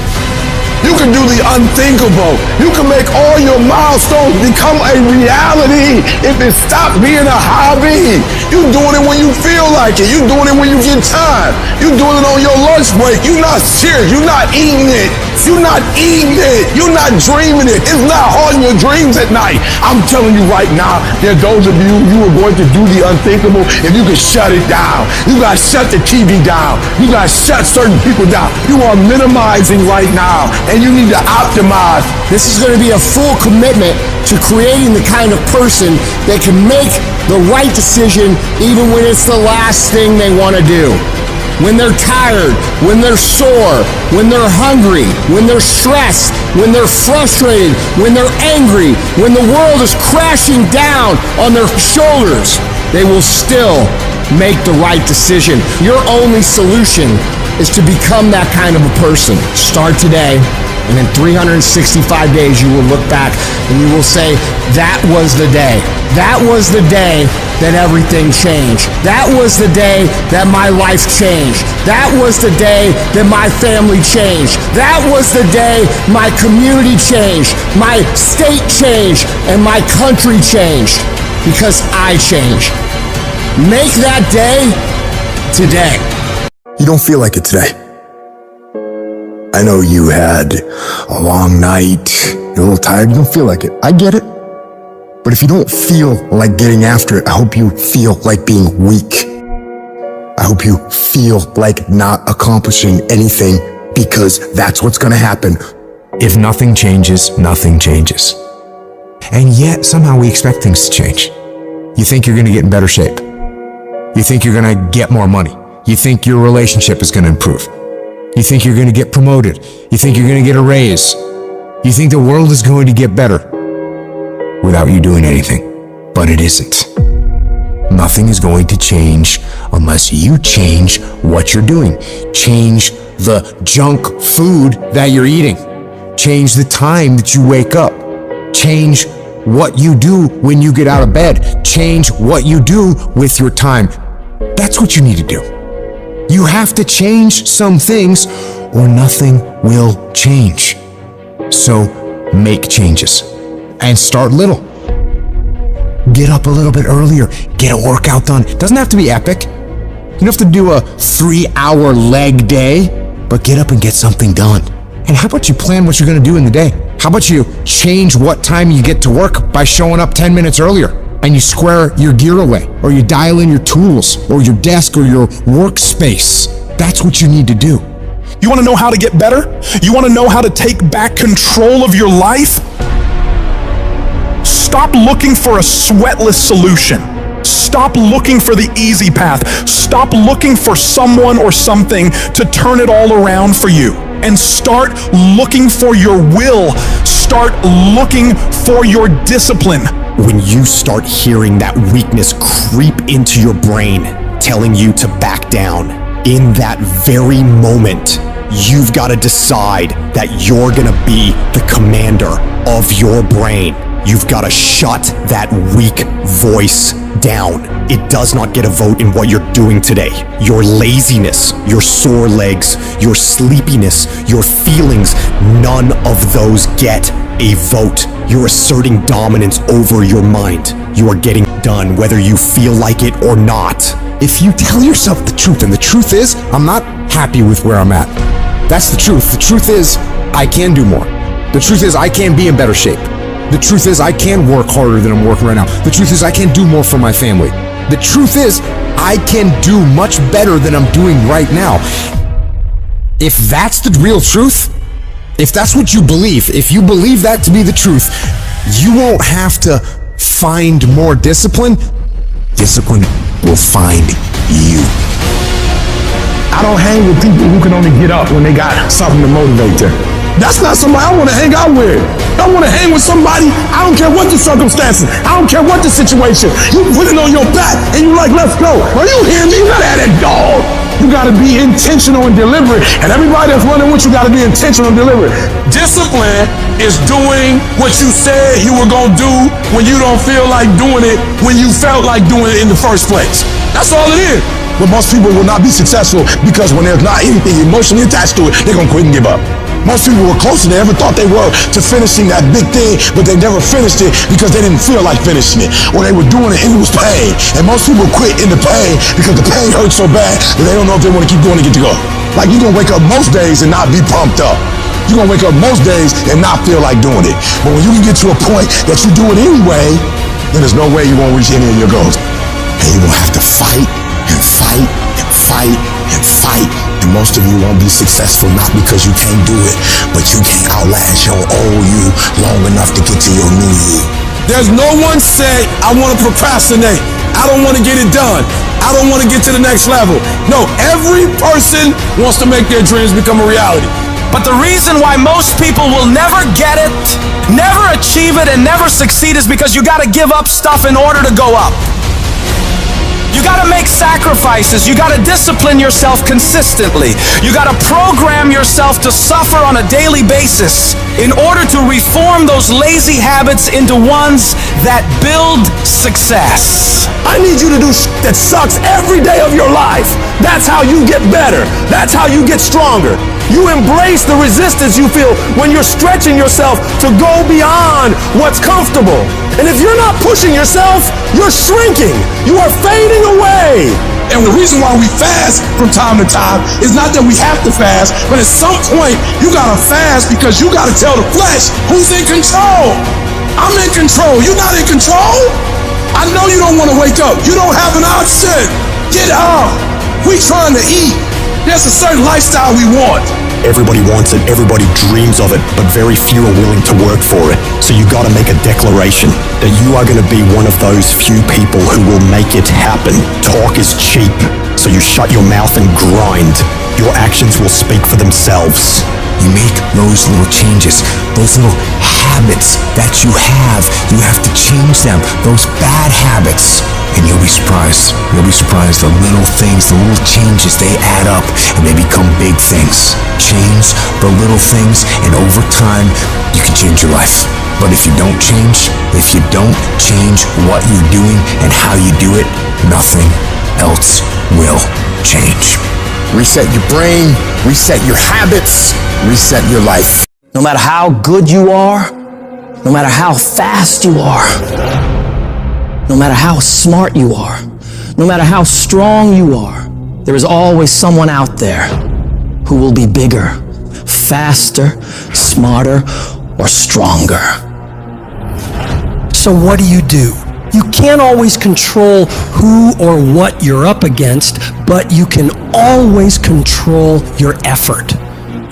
you can do the unthinkable. You can make all your milestones become a reality if it stops being a hobby. You're doing it when you feel like it. You're doing it when you get time. You're doing it on your lunch break. You're not serious. You're not eating it. You're not eating it. You're not dreaming it. It's not haunting your dreams at night. I'm telling you right now, there are those of you are going to do the unthinkable if you can shut it down. You got to shut the TV down. You got to shut certain people down. You are minimizing right now. And you need to optimize. This is going to be a full commitment to creating the kind of person that can make the right decision even when it's the last thing they want to do. When they're tired, when they're sore, when they're hungry, when they're stressed, when they're frustrated, when they're angry, when the world is crashing down on their shoulders, they will still make the right decision. Your only solution is to become that kind of a person. Start today, and in 365 days you will look back and you will say, that was the day. That was the day that everything changed. That was the day that my life changed. That was the day that my family changed. That was the day my community changed, my state changed, and my country changed. Because I changed. Make that day today. You don't feel like it today. I know you had a long night, you're a little tired, you don't feel like it. I get it. But if you don't feel like getting after it, I hope you feel like being weak. I I hope you feel like not accomplishing anything, because that's what's gonna happen. If nothing changes, nothing changes. And yet, somehow we expect things to change. You think you're gonna get in better shape. You think you're gonna get more money. You think your relationship is gonna improve. You think you're gonna get promoted. You think you're gonna get a raise. You think the world is going to get better without you doing anything. But it isn't. Nothing is going to change unless you change what you're doing. Change the junk food that you're eating. Change the time that you wake up. Change what you do when you get out of bed. Change what you do with your time. That's what you need to do. You have to change some things or nothing will change. So make changes and start little. Get up a little bit earlier. Get a workout done. It doesn't have to be epic. You don't have to do a 3-hour leg day, but get up and get something done. And how about you plan what you're going to do in the day? How about you change what time you get to work by showing up 10 minutes earlier, and you square your gear away, or you dial in your tools, or your desk, or your workspace. That's what you need to do. You want to know how to get better? You want to know how to take back control of your life? Stop looking for a sweatless solution. Stop looking for the easy path. Stop looking for someone or something to turn it all around for you. And start looking for your will. Start looking for your discipline. When you start hearing that weakness creep into your brain, telling you to back down, in that very moment, you've got to decide that you're gonna be the commander of your brain. You've got to shut that weak voice down. It does not get a vote in what you're doing today. Your laziness, your sore legs, your sleepiness, your feelings, none of those get a vote. You're asserting dominance over your mind. You are getting done whether you feel like it or not. If you tell yourself the truth, and the truth is, I'm not happy with where I'm at. That's the truth. The truth is, I can do more. The truth is, I can be in better shape. The truth is, I can work harder than I'm working right now. The truth is, I can do more for my family. The truth is, I can do much better than I'm doing right now. If that's the real truth, if that's what you believe, if you believe that to be the truth, you won't have to find more discipline. Discipline will find you. I don't hang with people who can only get up when they got something to motivate them. That's not somebody I want to hang out with. I want to hang with somebody, I don't care what the circumstances, I don't care what the situation. You put it on your back and you like, let's go. Are you hearing me? Not at it, dog. You got to be intentional and deliberate. And everybody that's running with you got to be intentional and deliberate. Discipline is doing what you said you were going to do when you don't feel like doing it when you felt like doing it in the first place. That's all it is. But most people will not be successful because when there's not anything emotionally attached to it, they're going to quit and give up. Most people were closer than they ever thought they were to finishing that big thing, but they never finished it because they didn't feel like finishing it, or they were doing it and it was pain. And most people quit in the pain because the pain hurts so bad that they don't know if they want to keep going to get to go. Like, you're going to wake up most days and not be pumped up. You're going to wake up most days and not feel like doing it. But when you can get to a point that you do it anyway, then there's no way you won't reach any of your goals. And you're going to have to fight and fight and fight and fight. And most of you won't be successful not because you can't do it, but you can't outlast your old you long enough to get to your new you. There's no one say, I want to procrastinate. I don't want to get it done. I don't want to get to the next level. No, every person wants to make their dreams become a reality. But the reason why most people will never get it, never achieve it, and never succeed is because you got to give up stuff in order to go up. You gotta make sacrifices. You gotta discipline yourself consistently. You gotta program yourself to suffer on a daily basis in order to reform those lazy habits into ones that build success. I need you to do that sucks every day of your life. That's how you get better. That's how you get stronger. You embrace the resistance you feel when you're stretching yourself to go beyond what's comfortable. And if you're not pushing yourself, you're shrinking. You are fading away. And the reason why we fast from time to time is not that we have to fast, but at some point you gotta fast because you gotta tell the flesh who's in control. I'm in control. You're not in control. I know you don't want to wake up. You don't have an option. Get up. We trying to eat. There's a certain lifestyle we want. Everybody wants it, everybody dreams of it, but very few are willing to work for it. So you gotta make a declaration that you are gonna be one of those few people who will make it happen. Talk is cheap, so you shut your mouth and grind. Your actions will speak for themselves. You make those little changes, those little habits that you have to change them, those bad habits. And you'll be surprised the little things, the little changes, they add up and they become big things. Change the little things and over time, you can change your life. But if you don't change what you're doing and how you do it, nothing else will change. Reset your brain, reset your habits, reset your life. No matter how good you are, no matter how fast you are, no matter how smart you are, no matter how strong you are, there is always someone out there who will be bigger, faster, smarter, or stronger. So what do? You can't always control who or what you're up against, but you can always control your effort.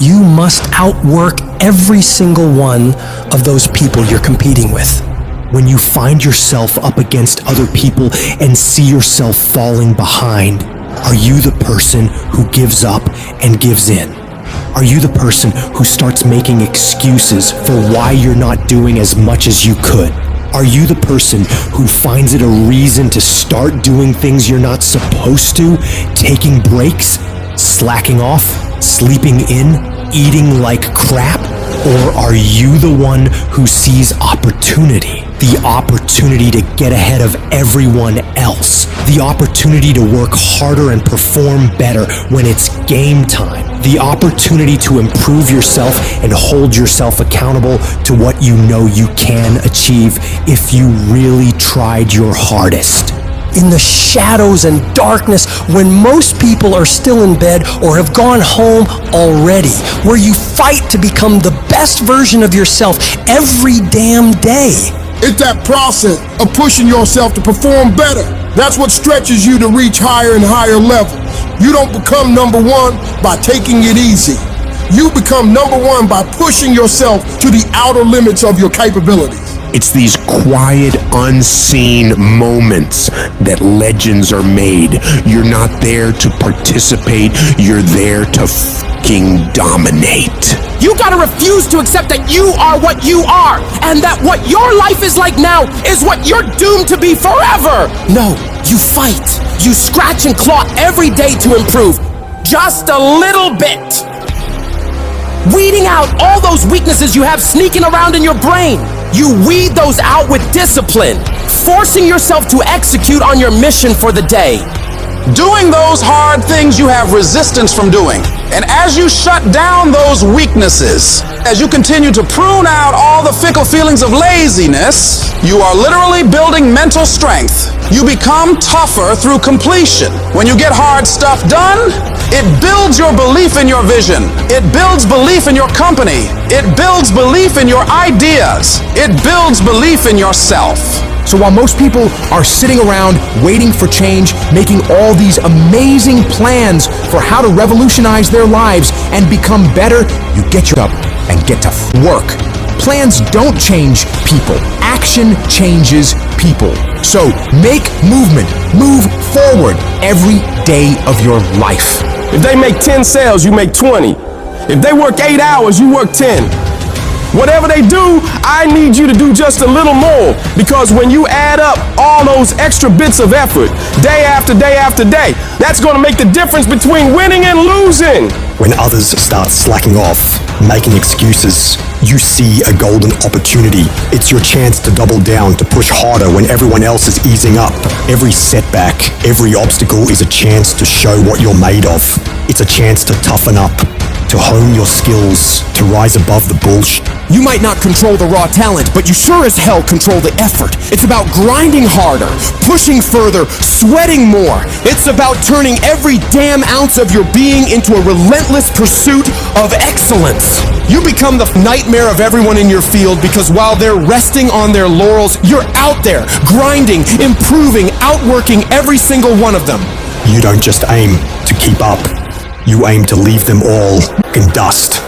You must outwork every single one of those people you're competing with. When you find yourself up against other people and see yourself falling behind, are you the person who gives up and gives in? Are you the person who starts making excuses for why you're not doing as much as you could? Are you the person who finds it a reason to start doing things you're not supposed to, taking breaks, slacking off, sleeping in, eating like crap? Or are you the one who sees opportunity? The opportunity to get ahead of everyone else. The opportunity to work harder and perform better when it's game time. The opportunity to improve yourself and hold yourself accountable to what you know you can achieve if you really tried your hardest. In the shadows and darkness, when most people are still in bed or have gone home already, where you fight to become the best version of yourself every damn day. It's that process of pushing yourself to perform better. That's what stretches you to reach higher and higher levels. You don't become number one by taking it easy. You become number one by pushing yourself to the outer limits of your capabilities. It's these quiet, unseen moments that legends are made. You're not there to participate, you're there to fucking dominate. You gotta refuse to accept that you are what you are, and that what your life is like now is what you're doomed to be forever. No, you fight. You scratch and claw every day to improve, just a little bit. Weeding out all those weaknesses you have sneaking around in your brain. You weed those out with discipline, forcing yourself to execute on your mission for the day. Doing those hard things you have resistance from doing. And as you shut down those weaknesses, as you continue to prune out all the fickle feelings of laziness, you are literally building mental strength. You become tougher through completion. When you get hard stuff done, it builds your belief in your vision. It builds belief in your company. It builds belief in your ideas. It builds belief in yourself. So while most people are sitting around waiting for change, making all these amazing plans for how to revolutionize their lives and become better, you get up and get to work. Plans don't change people. Action changes people. So make movement. Move forward every day of your life. If they make 10 sales, you make 20. If they work 8 hours, you work 10. Whatever they do, I need you to do just a little more, because when you add up all those extra bits of effort, day after day after day, that's going to make the difference between winning and losing. When others start slacking off, making excuses, you see a golden opportunity. It's your chance to double down, to push harder when everyone else is easing up. Every setback, every obstacle is a chance to show what you're made of. It's a chance to toughen up, to hone your skills, to rise above the bullshit. You might not control the raw talent, but you sure as hell control the effort. It's about grinding harder, pushing further, sweating more. It's about turning every damn ounce of your being into a relentless pursuit of excellence. You become the nightmare of everyone in your field, because while they're resting on their laurels, you're out there, grinding, improving, outworking every single one of them. You don't just aim to keep up. You aim to leave them all in dust.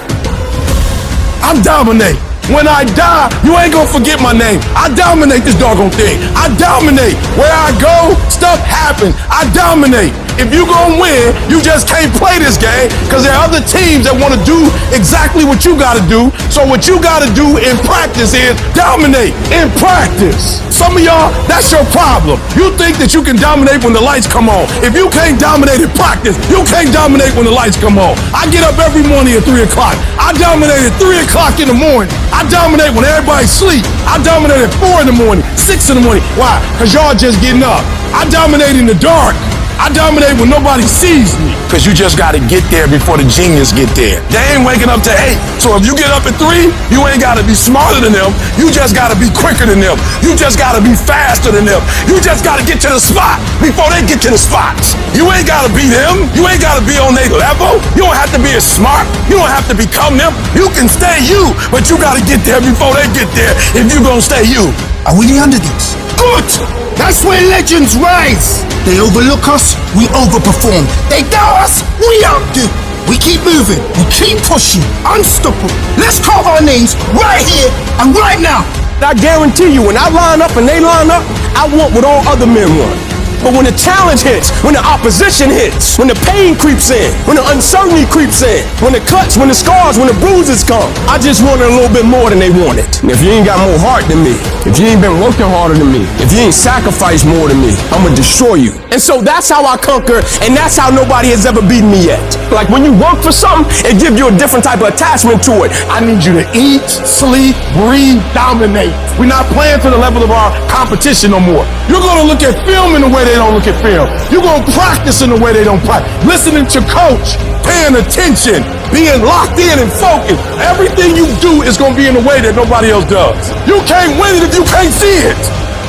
I dominate. When I die, you ain't gonna forget my name. I dominate this doggone thing. I dominate. Where I go, stuff happens. I dominate. If you gonna win, you just can't play this game because there are other teams that want to do exactly what you gotta do. So what you gotta do in practice is dominate in practice. Some of y'all, that's your problem. You think that you can dominate when the lights come on. If you can't dominate in practice, you can't dominate when the lights come on. I get up every morning at 3 o'clock. I dominate at 3 o'clock in the morning. I dominate when everybody's asleep. I dominate at 4 in the morning, 6 in the morning. Why? Because y'all just getting up. I dominate in the dark. I dominate when nobody sees me. Because you just got to get there before the genius get there. They ain't waking up to 8. So if you get up at 3, you ain't got to be smarter than them. You just got to be quicker than them. You just got to be faster than them. You just got to get to the spot before they get to the spots. You ain't got to be them. You ain't got to be on their level. You don't have to be as smart. You don't have to become them. You can stay you, but you got to get there before they get there if you going to stay you. Are we the underdogs? Good! That's where legends rise. They overlook us, we overperform. They doubt us, we outdo. We keep moving, we keep pushing, unstoppable. Let's carve our names right here and right now. I guarantee you, when I line up and they line up, I want what all other men want. But when the challenge hits, when the opposition hits, when the pain creeps in, when the uncertainty creeps in, when the cuts, when the scars, when the bruises come, I just wanted a little bit more than they wanted. And if you ain't got more heart than me, if you ain't been working harder than me, if you ain't sacrificed more than me, I'm gonna destroy you. And so that's how I conquer, and that's how nobody has ever beaten me yet. Like when you work for something, it gives you a different type of attachment to it. I need you to eat, sleep, breathe, dominate. We're not playing to the level of our competition no more. You're gonna look at film in the way they don't look at film. You're gonna practice in the way they don't practice. Listening to coach, paying attention, being locked in and focused. Everything you do is gonna be in a way that nobody else does. You can't win it if you can't see it.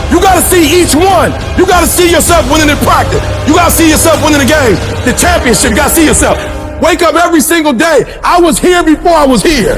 You gotta see each one. You gotta see yourself winning in practice. You gotta see yourself winning the game. The championship, you gotta see yourself. Wake up every single day. I was here before I was here.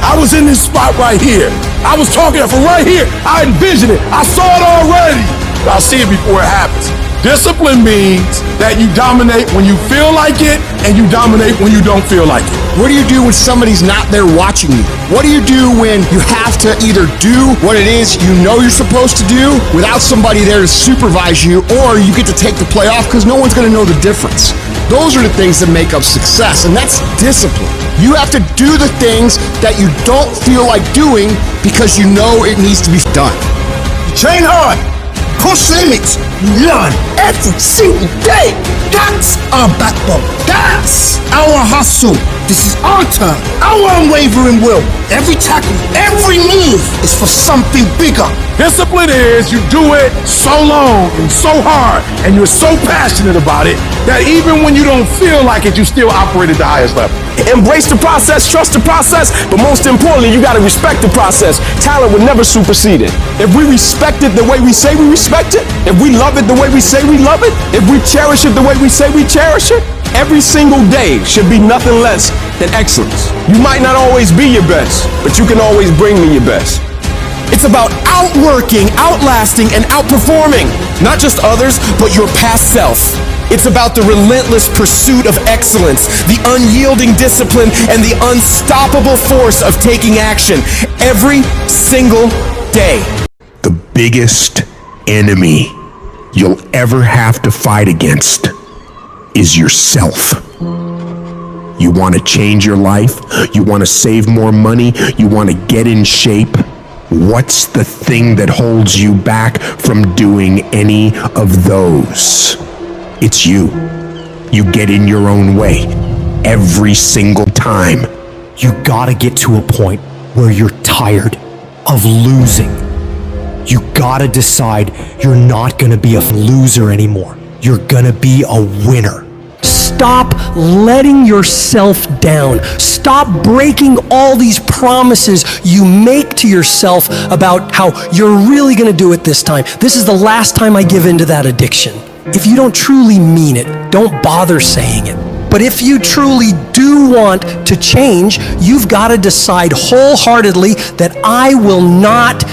I was in this spot right here. I was talking from right here. I envisioned it. I saw it already. I'll see it before it happens. Discipline means that you dominate when you feel like it and you dominate when you don't feel like it. What do you do when somebody's not there watching you? What do you do when you have to either do what it is you know you're supposed to do without somebody there to supervise you, or you get to take the play off because no one's going to know the difference? Those are the things that make up success, and that's discipline. You have to do the things that you don't feel like doing because you know it needs to be done. Train hard, push limits, learn every single day. That's our backbone. That's our hustle. This is our turn, our unwavering will. Every tackle, every move is for something bigger. Discipline is you do it so long and so hard and you're so passionate about it that even when you don't feel like it, you still operate at the highest level. Embrace the process, trust the process, but most importantly, you gotta respect the process. Talent will never supersede it. If we respect it the way we say we respect it, if we love it the way we say we love it, if we cherish it the way we say we cherish it, every single day should be nothing less than excellence. You might not always be your best, but you can always bring me your best. It's about outworking, outlasting, and outperforming not just others, but your past self. It's about the relentless pursuit of excellence, the unyielding discipline, and the unstoppable force of taking action every single day. The biggest enemy you'll ever have to fight against is yourself. You want to change your life? You want to save more money? You want to get in shape? What's the thing that holds you back from doing any of those? It's you. You get in your own way every single time. You gotta get to a point where you're tired of losing. You gotta decide you're not gonna be a loser anymore. You're gonna be a winner. Stop letting yourself down. Stop breaking all these promises you make to yourself about how you're really going to do it this time. This is the last time I give in to that addiction. If you don't truly mean it, don't bother saying it. But if you truly do want to change, you've got to decide wholeheartedly that I will not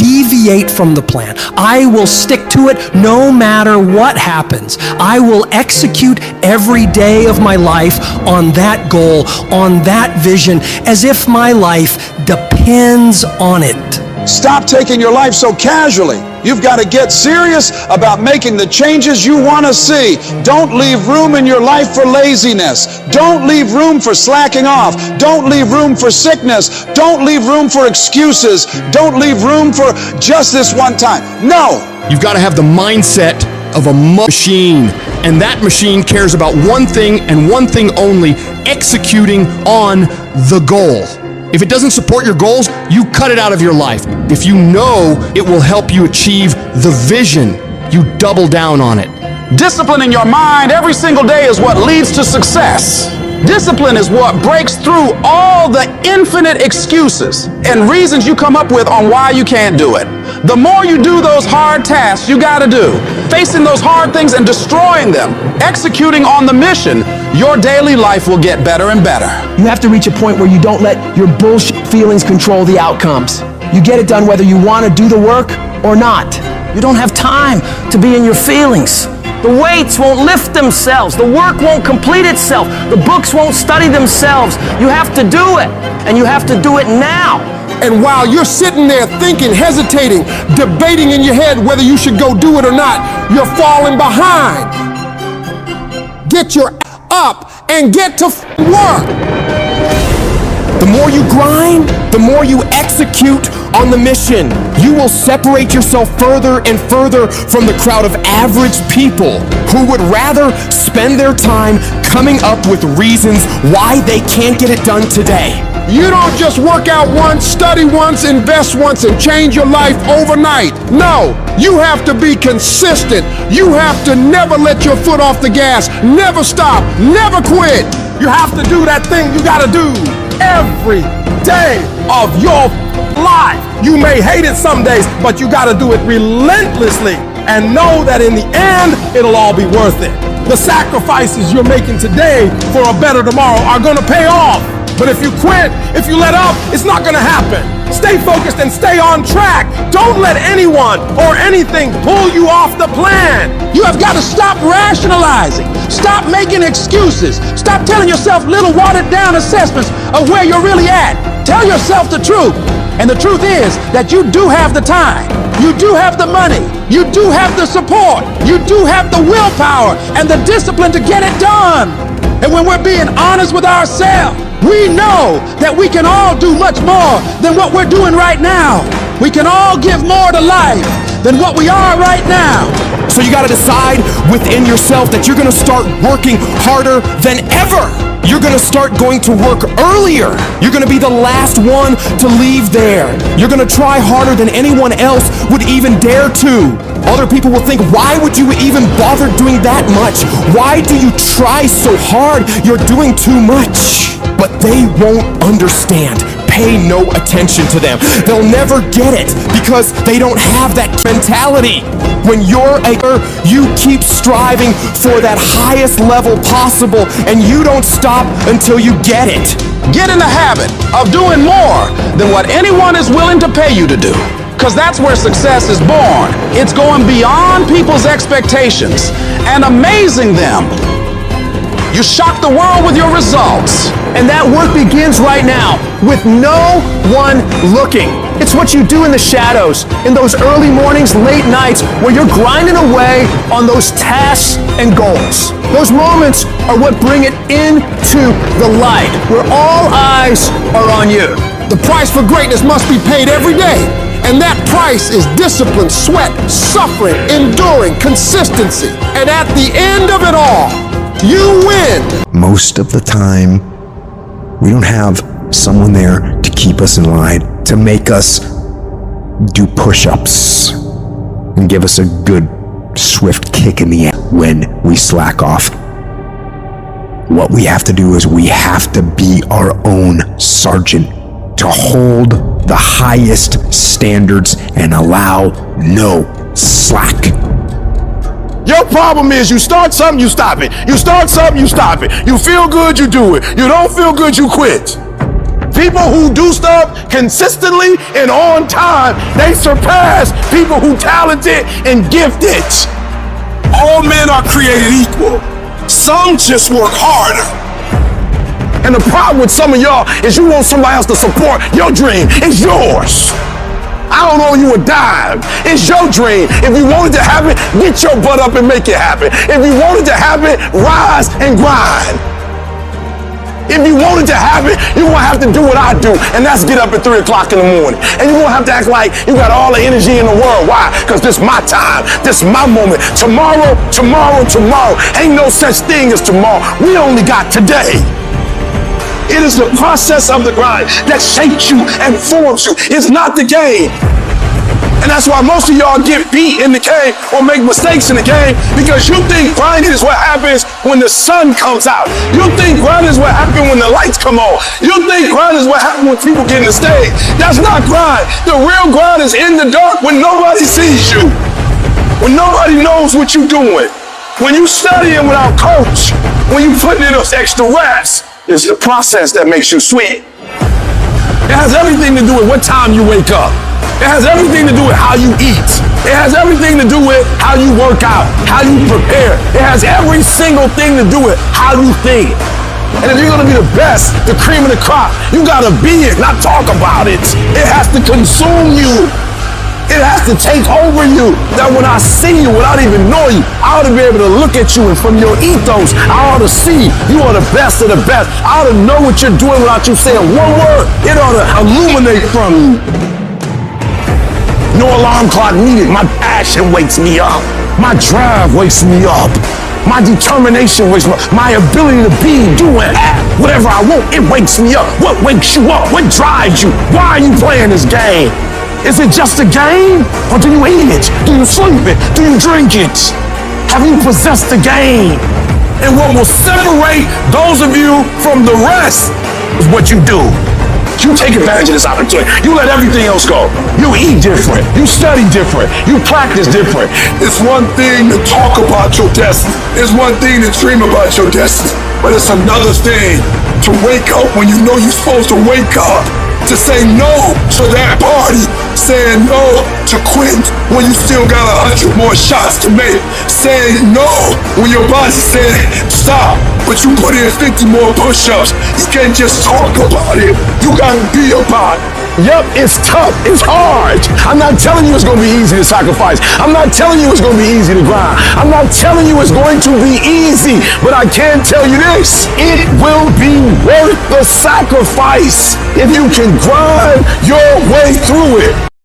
deviate from the plan. I will stick to it no matter what happens. I will execute every day of my life on that goal, on that vision, as if my life depends on it. Stop taking your life so casually. You've got to get serious about making the changes you want to see. Don't leave room in your life for laziness. Don't leave room for slacking off. Don't leave room for sickness. Don't leave room for excuses. Don't leave room for just this one time. No. You've got to have the mindset of a machine, and that machine cares about one thing and one thing only: executing on the goal. If it doesn't support your goals, you cut it out of your life. If you know it will help you achieve the vision, you double down on it. Disciplining your mind every single day is what leads to success. Discipline is what breaks through all the infinite excuses and reasons you come up with on why you can't do it. The more you do those hard tasks you gotta do, facing those hard things and destroying them, executing on the mission, your daily life will get better and better. You have to reach a point where you don't let your bullshit feelings control the outcomes. You get it done whether you want to do the work or not. You don't have time to be in your feelings. The weights won't lift themselves. The work won't complete itself. The books won't study themselves. You have to do it, and you have to do it now. And while you're sitting there thinking, hesitating, debating in your head whether you should go do it or not, you're falling behind. Get your up and get to work. The more you grind, the more you execute on the mission. You will separate yourself further and further from the crowd of average people who would rather spend their time coming up with reasons why they can't get it done today. You don't just work out once, study once, invest once, and change your life overnight. No, you have to be consistent. You have to never let your foot off the gas, never stop, never quit. You have to do that thing you gotta do every day of your life. You may hate it some days, but you gotta do it relentlessly and know that in the end, it'll all be worth it. The sacrifices you're making today for a better tomorrow are gonna pay off. But if you quit, if you let up, it's not gonna happen. Stay focused and stay on track. Don't let anyone or anything pull you off the plan. You have got to stop rationalizing. Stop making excuses. Stop telling yourself little watered down assessments of where you're really at. Tell yourself the truth. And the truth is that you do have the time. You do have the money. You do have the support. You do have the willpower and the discipline to get it done. And when we're being honest with ourselves, we know that we can all do much more than what we're doing right now. We can all give more to life than what we are right now. So you gotta decide within yourself that you're gonna start working harder than ever. You're gonna start going to work earlier. You're gonna be the last one to leave there. You're gonna try harder than anyone else would even dare to. Other people will think, why would you even bother doing that much? Why do you try so hard? You're doing too much. But they won't understand. Pay no attention to them. They'll never get it because they don't have that mentality. When you're you keep striving for that highest level possible, and you don't stop until you get it. Get in the habit of doing more than what anyone is willing to pay you to do. Because that's where success is born. It's going beyond people's expectations and amazing them. You shock the world with your results. And that work begins right now with no one looking. It's what you do in the shadows, in those early mornings, late nights, where you're grinding away on those tasks and goals. Those moments are what bring it into the light, where all eyes are on you. The price for greatness must be paid every day. And that price is discipline, sweat, suffering, enduring, consistency. And at the end of it all, you win. Most of the time, we don't have someone there to keep us in line, to make us do push-ups and give us a good, swift kick in the ass when we slack off. What we have to do is we have to be our own sergeant, to hold the highest standards and allow no slack. Your problem is you start something, you stop it. You start something, you stop it. You feel good, you do it. You don't feel good, you quit. People who do stuff consistently and on time, they surpass people who talented and gifted. All men are created equal. Some just work harder. And the problem with some of y'all is you want somebody else to support your dream. It's yours. I don't owe you a dime. It's your dream. If you want it to happen, get your butt up and make it happen. If you want it to happen, rise and grind. If you want it to happen, you're gonna have to do what I do, and that's get up at 3 o'clock in the morning. And you're gonna have to act like you got all the energy in the world. Why? Because this is my time. This is my moment. Tomorrow. Ain't no such thing as tomorrow. We only got today. It is the process of the grind that shapes you and forms you. It's not the game. And that's why most of y'all get beat in the game or make mistakes in the game, because you think grinding is what happens when the sun comes out. You think grinding is what happens when the lights come on. You think grinding is what happens when people get in the stage. That's not grind. The real grind is in the dark when nobody sees you, when nobody knows what you're doing, when you studying without coach, when you putting in those extra reps. It's the process that makes you sweat. It has everything to do with what time you wake up. It has everything to do with how you eat. It has everything to do with how you work out, how you prepare. It has every single thing to do with how you think. And if you're gonna be the best, the cream of the crop, you gotta be it, not talk about it. It has to consume you. It has to take over you. That when I see you, without even knowing you, I ought to be able to look at you, and from your ethos, I ought to see you are the best of the best. I ought to know what you're doing without you saying one word. It ought to illuminate from you. No alarm clock needed. My passion wakes me up. My drive wakes me up. My determination wakes me up. My ability to be, do, and act whatever I want, it wakes me up. What wakes you up? What drives you? Why are you playing this game? Is it just a game? Or do you eat it? Do you sleep it? Do you drink it? Have you possessed the game? And what will separate those of you from the rest is what you do. You take advantage of this opportunity. You let everything else go. You eat different. You study different. You practice different. It's one thing to talk about your destiny. It's one thing to dream about your destiny. But it's another thing to wake up when you know you're supposed to wake up. To say no to that party, saying no to quit when you still got 100 more shots to make, saying no when your boss said stop, but you put in 50 more push-ups. You can't just talk about it, you gotta be about it. Yep, it's tough, it's hard. I'm not telling you it's gonna be easy to sacrifice. I'm not telling you it's gonna be easy to grind. I'm not telling you it's going to be easy, but I can tell you this, it will be worth the sacrifice if you can grind your way through it.